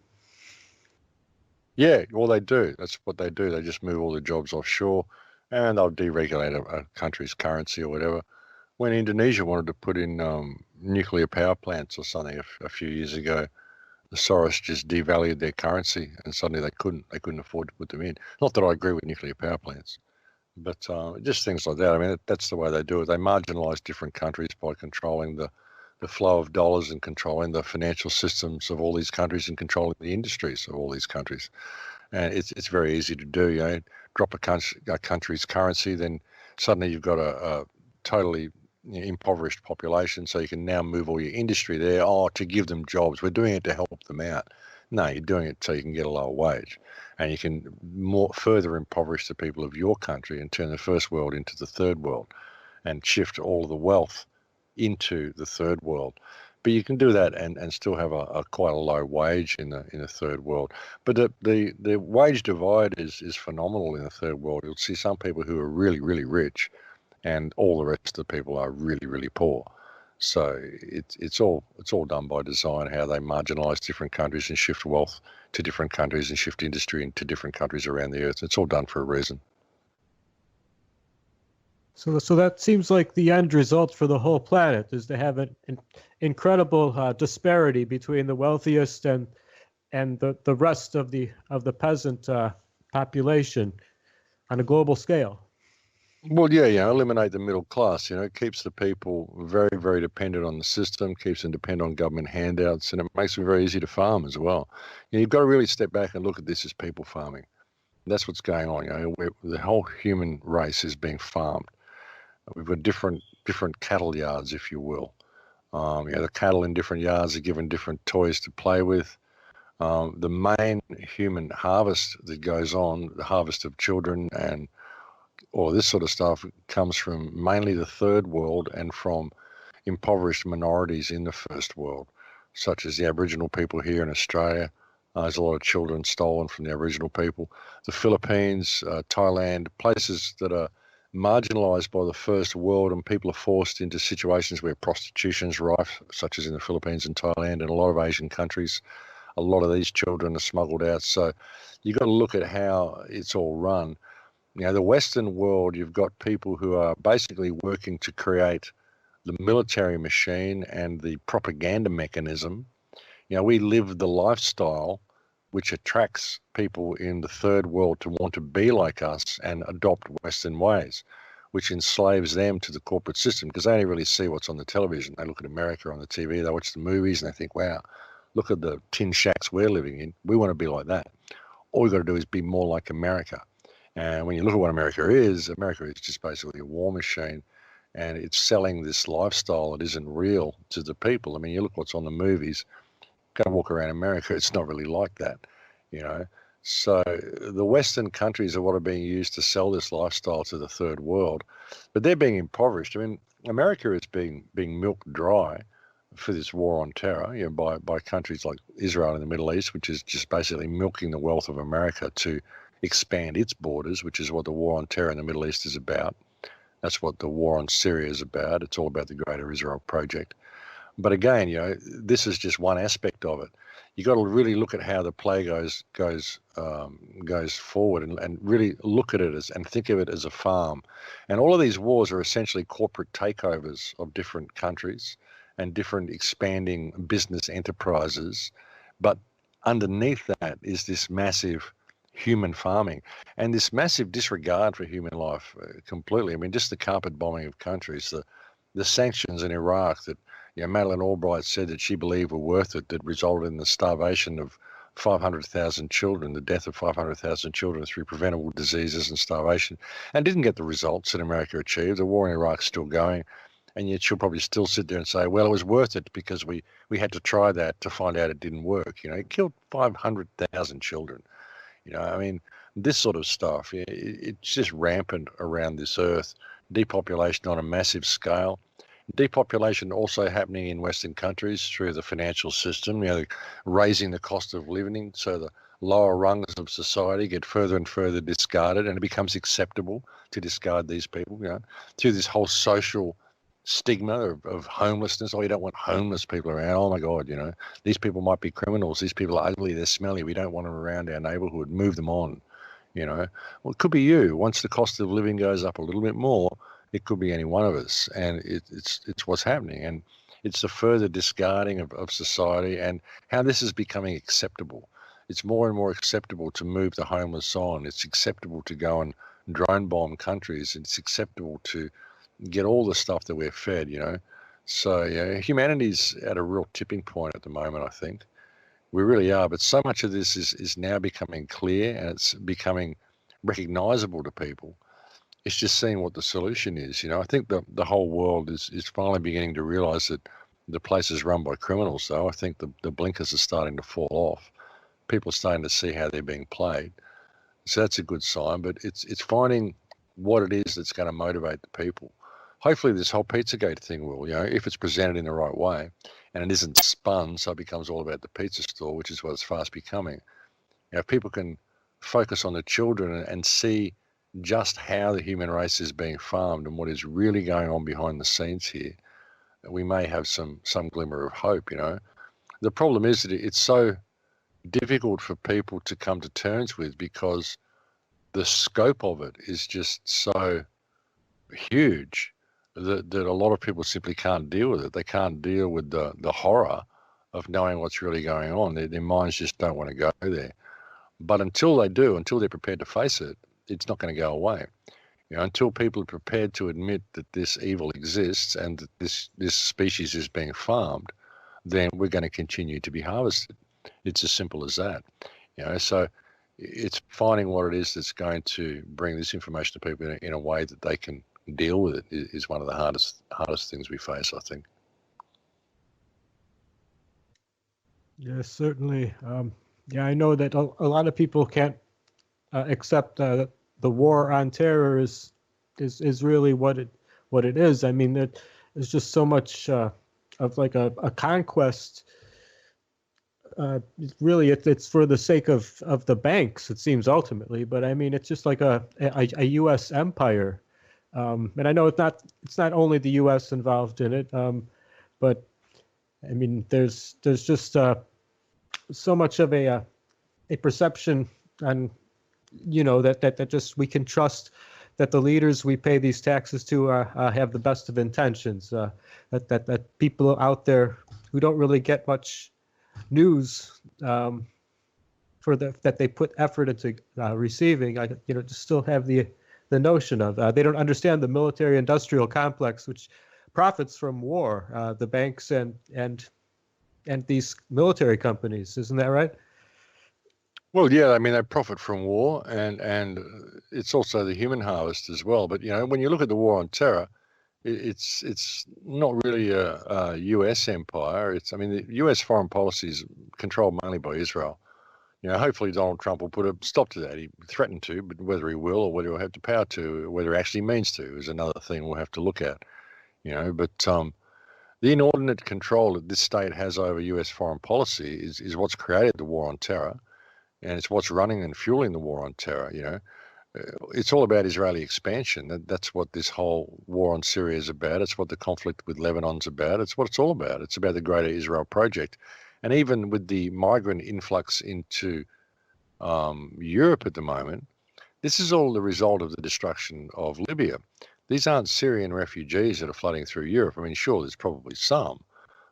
Yeah, well, they do. That's what they do. They just move all the jobs offshore, and they'll deregulate a country's currency or whatever. When Indonesia wanted to put in nuclear power plants or something a few years ago, the Soros just devalued their currency, and suddenly they couldn't afford to put them in. Not that I agree with nuclear power plants, but just things like that. I mean, that's the way they do it. They marginalize different countries by controlling the flow of dollars and controlling the financial systems of all these countries and controlling the industries of all these countries. And it's very easy to do. You know, drop a country's currency, then suddenly you've got a totally impoverished population, so you can now move all your industry there to give them jobs. We're doing it to help them out. No, you're doing it so you can get a lower wage, and you can further impoverish the people of your country and turn the first world into the third world and shift all of the wealth into the third world. But you can do that and still have a quite a low wage in the third world. But the wage divide is phenomenal in the third world. You'll see some people who are really, really rich, and all the rest of the people are really, really poor. So it's all done by design, how they marginalise different countries and shift wealth to different countries and shift industry into different countries around the earth. It's all done for a reason. So that seems like the end result for the whole planet is to have an incredible disparity between the wealthiest and the rest of the peasant population on a global scale. Well, yeah, eliminate the middle class. It keeps the people very, very dependent on the system, keeps them dependent on government handouts, and it makes it very easy to farm as well. You've got to really step back and look at this as people farming. That's what's going on. The whole human race is being farmed. We've got different cattle yards, if you will. The cattle in different yards are given different toys to play with. The main human harvest that goes on, the harvest of children and all this sort of stuff, comes from mainly the third world and from impoverished minorities in the first world, such as the Aboriginal people here in Australia. There's a lot of children stolen from the Aboriginal people. The Philippines, Thailand, places that are marginalised by the first world, and people are forced into situations where prostitution's rife, such as in the Philippines and Thailand and a lot of Asian countries. A lot of these children are smuggled out. So you've got to look at how it's all run. The Western world, you've got people who are basically working to create the military machine and the propaganda mechanism. We live the lifestyle which attracts people in the third world to want to be like us and adopt Western ways, which enslaves them to the corporate system, because they only really see what's on the television. They look at America on the TV, they watch the movies, and they think, wow, look at the tin shacks we're living in. We want to be like that. All we've got to do is be more like America. And when you look at what America is just basically a war machine, and it's selling this lifestyle that isn't real to the people. I mean, you look what's on the movies, go walk around America, it's not really like that, So the Western countries are what are being used to sell this lifestyle to the third world, but they're being impoverished. I mean, America is being milked dry for this war on terror, by countries like Israel in the Middle East, which is just basically milking the wealth of America to expand its borders, which is what the war on terror in the Middle East is about. That's what the war on Syria is about. It's all about the Greater Israel Project. But again, this is just one aspect of it. You got to really look at how the play goes forward, and really look at it and think of it as a farm. And all of these wars are essentially corporate takeovers of different countries and different expanding business enterprises. But underneath that is this massive human farming and this massive disregard for human life completely. I mean, just the carpet bombing of countries, the sanctions in Iraq that Madeleine Albright said that she believed were worth it, that resulted in the starvation of 500,000 children, the death of 500,000 children through preventable diseases and starvation, and didn't get the results that America achieved. The war in Iraq is still going, and yet she'll probably still sit there and say, well, it was worth it because we had to try that to find out it didn't work. It killed 500,000 children. I mean, this sort of stuff, it's just rampant around this earth. Depopulation on a massive scale. Depopulation also happening in Western countries through the financial system, raising the cost of living, so the lower rungs of society get further and further discarded, and it becomes acceptable to discard these people, through this whole social stigma of homelessness. Oh, you don't want homeless people around. Oh my God, these people might be criminals. These people are ugly. They're smelly. We don't want them around our neighborhood. Move them on, Well, it could be you. Once the cost of living goes up a little bit more, it could be any one of us, and it's what's happening, and it's the further discarding of society and how this is becoming acceptable. It's more and more acceptable to move the homeless on. It's acceptable to go and drone bomb countries. It's acceptable to get all the stuff that we're fed, So humanity's at a real tipping point at the moment, I think. We really are, but so much of this is now becoming clear, and it's becoming recognizable to people. It's just seeing what the solution is. I think the whole world is finally beginning to realize that the place is run by criminals, though. I think the blinkers are starting to fall off. People are starting to see how they're being played. So that's a good sign, but it's finding what it is that's going to motivate the people. Hopefully this whole Pizzagate thing will, if it's presented in the right way and it isn't spun so it becomes all about the pizza store, which is what it's fast becoming. If people can focus on the children and see just how the human race is being farmed and what is really going on behind the scenes here, we may have some glimmer of hope. The problem is that it's so difficult for people to come to terms with because the scope of it is just so huge that a lot of people simply can't deal with it. They can't deal with the horror of knowing what's really going on. Their minds just don't want to go there. But until they do, until they're prepared to face it, it's not going to go away. Until people are prepared to admit that this evil exists and that this species is being farmed, then we're going to continue to be harvested. It's as simple as that. So it's finding what it is that's going to bring this information to people in a way that they can deal with it is one of the hardest things we face, I think. Yes, certainly. I know that a lot of people can't accept that the war on terror is really what it is. I mean, there's just so much of like a conquest. Really, it's for the sake of the banks, it seems, ultimately. But I mean, it's just like a U.S. empire. And I know it's not only the U.S. involved in it, but I mean, there's just so much of a perception, and that just we can trust that the leaders we pay these taxes to have the best of intentions. That people out there who don't really get much news that they put effort into receiving, to still have the notion of they don't understand the military-industrial complex, which profits from war, the banks and these military companies. Isn't that right? Well, yeah, I mean, they profit from war, and it's also the human harvest as well. But, when you look at the war on terror, it's not really a U.S. empire. I mean, the U.S. foreign policy is controlled mainly by Israel. Hopefully Donald Trump will put a stop to that. He threatened to, but whether he will or whether he'll have the power to, whether he actually means to, is another thing we'll have to look at. But the inordinate control that this state has over US foreign policy is what's created the war on terror, and it's what's running and fueling the war on terror. It's all about Israeli expansion. That's what this whole war on Syria is about. It's what the conflict with Lebanon's about. It's what it's all about. It's about the Greater Israel Project. And even with the migrant influx into Europe at the moment, this is all the result of the destruction of Libya. These aren't Syrian refugees that are flooding through Europe. I mean, sure, there's probably some,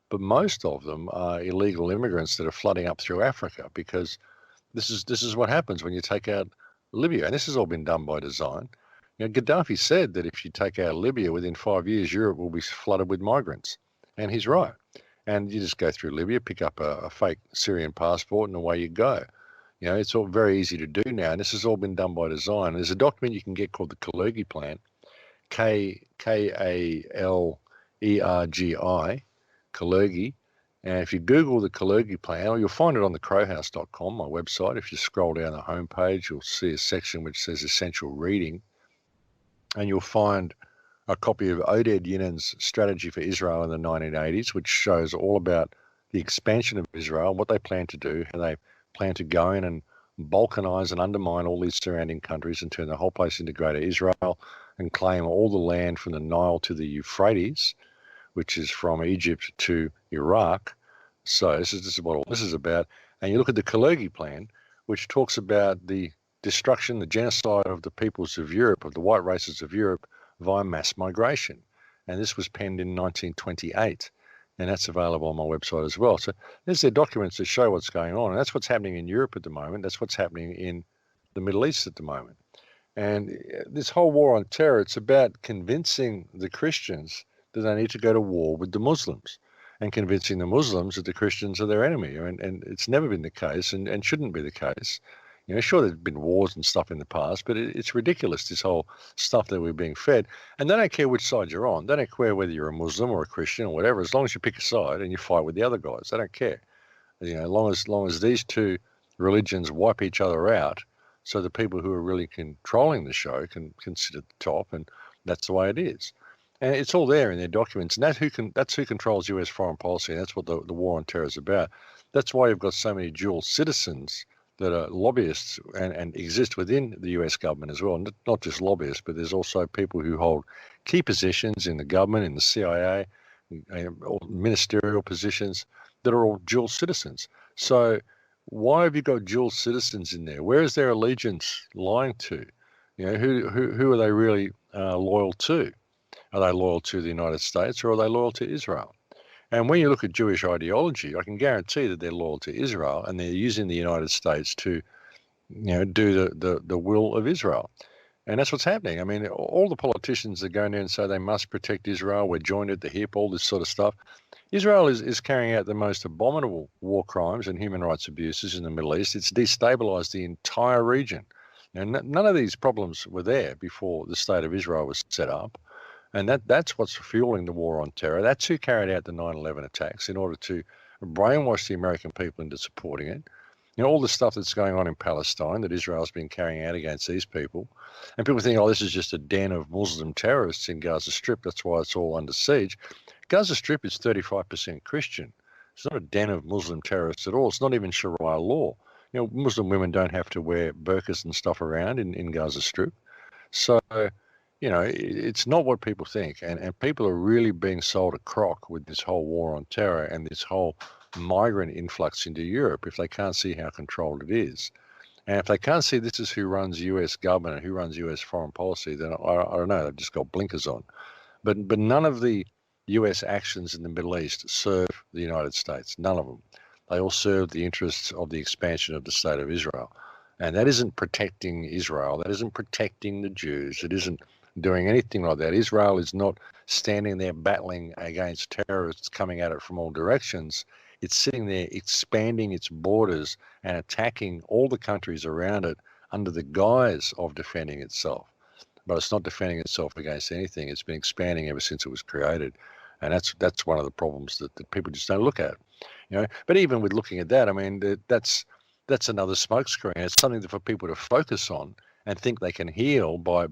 but most of them are illegal immigrants that are flooding up through Africa, because this is what happens when you take out Libya, and this has all been done by design. Gaddafi said that if you take out Libya, within 5 years, Europe will be flooded with migrants, and he's right. And you just go through Libya, pick up a fake Syrian passport, and away you go. It's all very easy to do now, and this has all been done by design. There's a document you can get called the Kalergi Plan, Kalergi, Kalergi. And if you Google the Kalergi Plan, or you'll find it on the crowhouse.com, my website. If you scroll down the homepage, you'll see a section which says Essential Reading, and you'll find a copy of Oded Yinan's Strategy for Israel in the 1980s, which shows all about the expansion of Israel, what they plan to do, how they plan to go in and balkanize and undermine all these surrounding countries and turn the whole place into Greater Israel and claim all the land from the Nile to the Euphrates, which is from Egypt to Iraq. So this is what all this is about. And you look at the Kalergi Plan, which talks about the destruction, the genocide of the peoples of Europe, of the white races of Europe, via mass migration. And this was penned in 1928. And that's available on my website as well. So there's their documents that show what's going on. And that's what's happening in Europe at the moment. That's what's happening in the Middle East at the moment. And this whole war on terror, it's about convincing the Christians that they need to go to war with the Muslims, and convincing the Muslims that the Christians are their enemy. And it's never been the case, and shouldn't be the case. Sure, there's been wars and stuff in the past, but it's ridiculous, this whole stuff that we're being fed. And they don't care which side you're on. They don't care whether you're a Muslim or a Christian or whatever, as long as you pick a side and you fight with the other guys. They don't care. As long as these two religions wipe each other out, so the people who are really controlling the show can sit at the top, and that's the way it is. And it's all there in their documents, and that's who controls US foreign policy, and that's what the war on terror is about. That's why you've got so many dual citizens that are lobbyists and exist within the US government as well. Not just lobbyists, but there's also people who hold key positions in the government, in the CIA, or ministerial positions that are all dual citizens. So why have you got dual citizens in there? Where is their allegiance lying to? Who are they really loyal to? Are they loyal to the United States, or are they loyal to Israel? And when you look at Jewish ideology, I can guarantee that they're loyal to Israel, and they're using the United States to, do the will of Israel. And that's what's happening. I mean, all the politicians that go in there and say they must protect Israel, we're joined at the hip, all this sort of stuff. Israel is carrying out the most abominable war crimes and human rights abuses in the Middle East. It's destabilized the entire region. And none of these problems were there before the State of Israel was set up. And that's what's fueling the war on terror. That's who carried out the 9/11 attacks in order to brainwash the American people into supporting it. All the stuff that's going on in Palestine that Israel's been carrying out against these people. And people think, this is just a den of Muslim terrorists in Gaza Strip. That's why it's all under siege. Gaza Strip is 35% Christian. It's not a den of Muslim terrorists at all. It's not even Sharia law. Muslim women don't have to wear burqas and stuff around in Gaza Strip. So, it's not what people think. And people are really being sold a crock with this whole war on terror and this whole migrant influx into Europe if they can't see how controlled it is. And if they can't see this is who runs US government and who runs US foreign policy, then I don't know, they've just got blinkers on. But none of the US actions in the Middle East serve the United States. None of them. They all serve the interests of the expansion of the State of Israel. And that isn't protecting Israel. That isn't protecting the Jews. It isn't doing anything like that. Israel is not standing there battling against terrorists coming at it from all directions. It's sitting there expanding its borders and attacking all the countries around it under the guise of defending itself. But it's not defending itself against anything. It's been expanding ever since it was created. And that's one of the problems that people just don't look at. But even with looking at that, I mean, that's another smokescreen. It's something for people to focus on and think they can heal by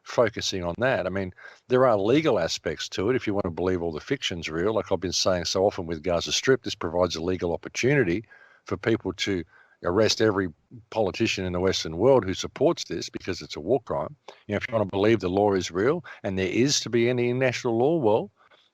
focusing on that. I mean, there are legal aspects to it if you want to believe all the fiction's real. Like I've been saying so often with Gaza Strip, this provides a legal opportunity for people to arrest every politician in the Western world who supports this because it's a war crime. You know, if you want to believe the law is real and there is to be any international law, well,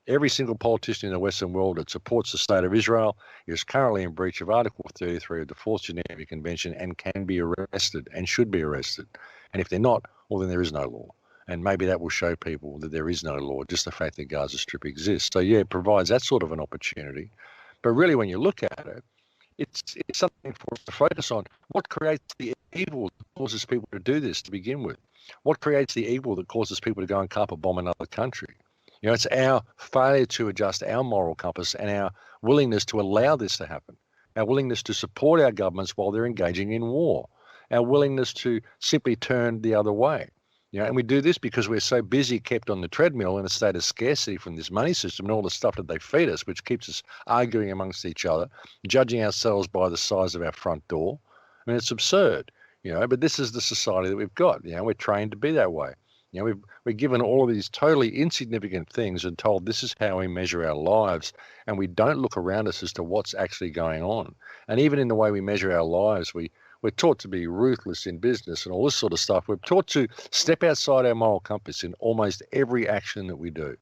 every single politician in the Western world that supports the state of Israel is currently in breach of Article 33 of the Fourth Geneva Convention and can be arrested and should be arrested. And if they're not, well, then there is no law. And maybe that will show people that there is no law, just the fact that Gaza Strip exists. So, yeah, it provides that sort of an opportunity. But really, when you look at it, it's something for us to focus on. What creates the evil that causes people to do this to begin with? What creates the evil that causes people to go and carpet bomb another country? You know, it's our failure to adjust our moral compass and our willingness to allow this to happen, our willingness to support our governments while they're engaging in war, our willingness to simply turn the other way. You know, and we do this because we're so busy kept on the treadmill in a state of scarcity from this money system and all the stuff that they feed us, which keeps us arguing amongst each other, judging ourselves by the size of our front door. I mean, it's absurd, you know, but this is the society that we've got. You know, we're trained to be that way. You know, we're given all of these totally insignificant things and told this is how we measure our lives, and we don't look around us as to what's actually going on. And even in the way we measure our lives, we're taught to be ruthless in business and all this sort of stuff. We're taught to step outside our moral compass in almost every action that we do,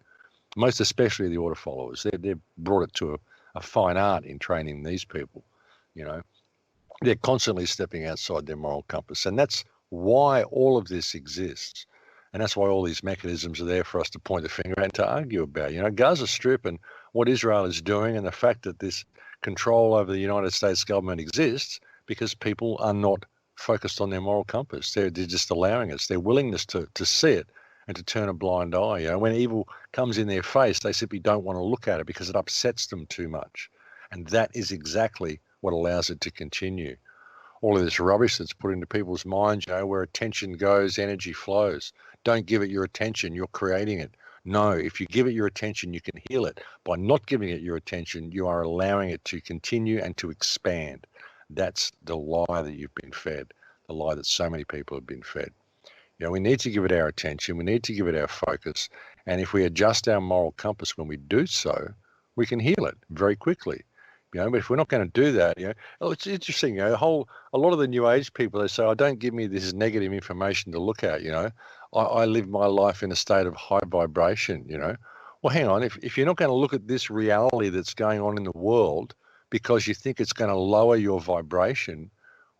most especially the order followers. They've brought it to a fine art in training these people, you know. They're constantly stepping outside their moral compass, and that's why all of this exists. And that's why all these mechanisms are there for us to point the finger at and to argue about. You know, Gaza Strip and what Israel is doing and the fact that this control over the United States government exists because people are not focused on their moral compass. They're just allowing us, their willingness to see it and to turn a blind eye. You know, when evil comes in their face, they simply don't want to look at it because it upsets them too much. And that is exactly what allows it to continue. All of this rubbish that's put into people's minds, you know, where attention goes, energy flows. Don't give it your attention, you're creating it. No, if you give it your attention, you can heal it. By not giving it your attention, you are allowing it to continue and to expand. That's the lie that you've been fed, the lie that so many people have been fed. You know, we need to give it our attention, we need to give it our focus, and if we adjust our moral compass when we do so, we can heal it very quickly. You know, but if we're not going to do that, you know, it's interesting, you know, a lot of the New Age people, they say, oh, don't give me this negative information to look at, you know. I live my life in a state of high vibration, you know. Well, hang on, if you're not going to look at this reality that's going on in the world because you think it's going to lower your vibration,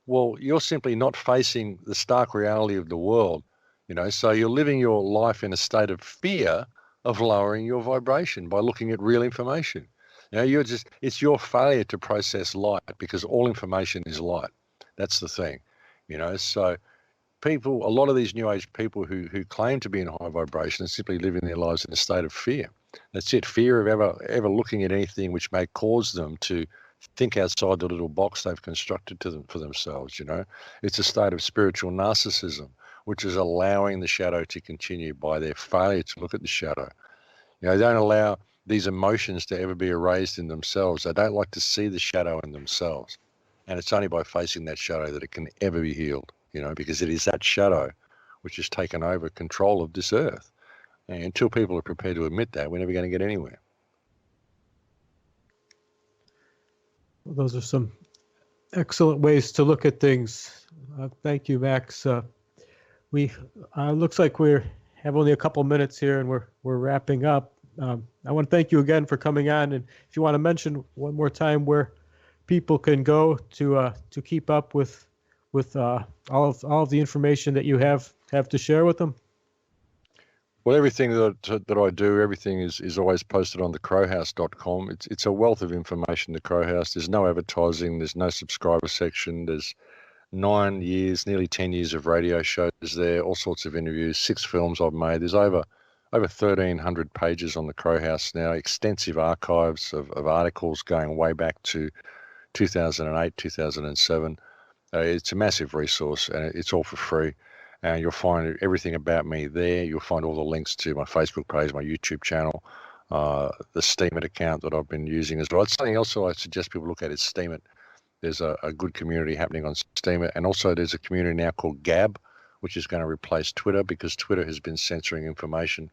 well, you're simply not facing the stark reality of the world, you know. So you're living your life in a state of fear of lowering your vibration by looking at real information. You know, it's your failure to process light because all information is light. That's the thing, you know. So people, a lot of these New Age people who claim to be in high vibration are simply living their lives in a state of fear. That's it, fear of ever looking at anything which may cause them to think outside the little box they've constructed for themselves, you know. It's a state of spiritual narcissism, which is allowing the shadow to continue by their failure to look at the shadow. You know, they don't allow these emotions to ever be erased in themselves. They don't like to see the shadow in themselves. And it's only by facing that shadow that it can ever be healed, you know, because it is that shadow which has taken over control of this earth. And until people are prepared to admit that, we're never going to get anywhere. Well, those are some excellent ways to look at things. Thank you, Max. We looks like we have only a couple minutes here, and we're wrapping up. I want to thank you again for coming on, and if you want to mention one more time where people can go to keep up with all of the information that you have to share with them. Well, everything that I do, everything is always posted on thecrowhouse.com. It's a wealth of information, the Crow House. There's no advertising, there's no subscriber section, there's 9 years, nearly 10 years of radio shows there, all sorts of interviews, 6 films I've made. There's over 1,300 pages on the Crow House now, extensive archives of articles going way back to 2008, 2007. It's a massive resource, and it's all for free. And you'll find everything about me there. You'll find all the links to my Facebook page, my YouTube channel, the Steemit account that I've been using as well. It's something else I suggest people look at is Steemit. There's a good community happening on Steemit. And also there's a community now called Gab, which is going to replace Twitter because Twitter has been censoring information.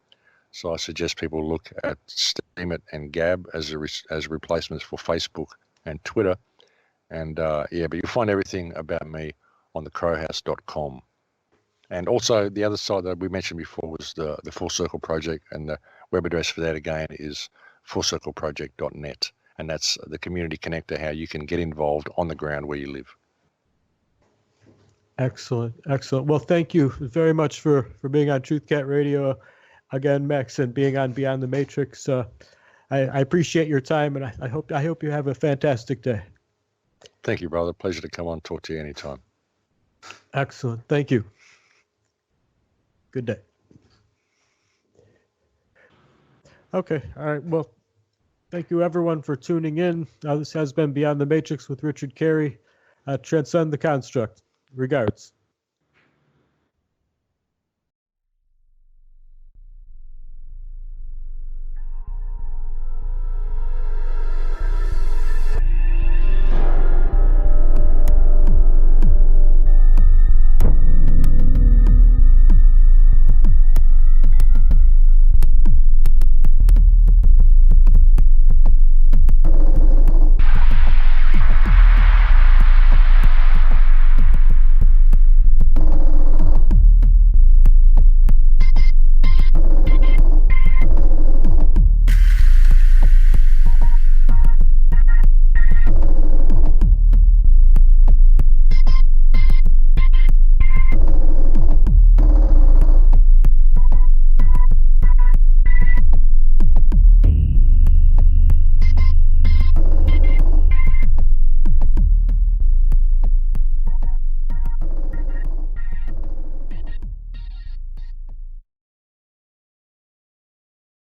So I suggest people look at Steemit and Gab as replacements for Facebook and Twitter. And but you'll find everything about me on thecrowhouse.com. And also the other site that we mentioned before was the Full Circle Project, and the web address for that again is fullcircleproject.net. And that's the community connector, how you can get involved on the ground where you live. Excellent. Well, thank you very much for being on Truth Cat Radio again, Max, and being on Beyond the Matrix. I appreciate your time, and I hope you have a fantastic day. Thank you, brother. Pleasure to come on and talk to you anytime. Excellent. Thank you. Good day. Okay. All right. Well, thank you everyone for tuning in. This has been Beyond the Matrix with Richard Kary. Transcend the construct. Regards.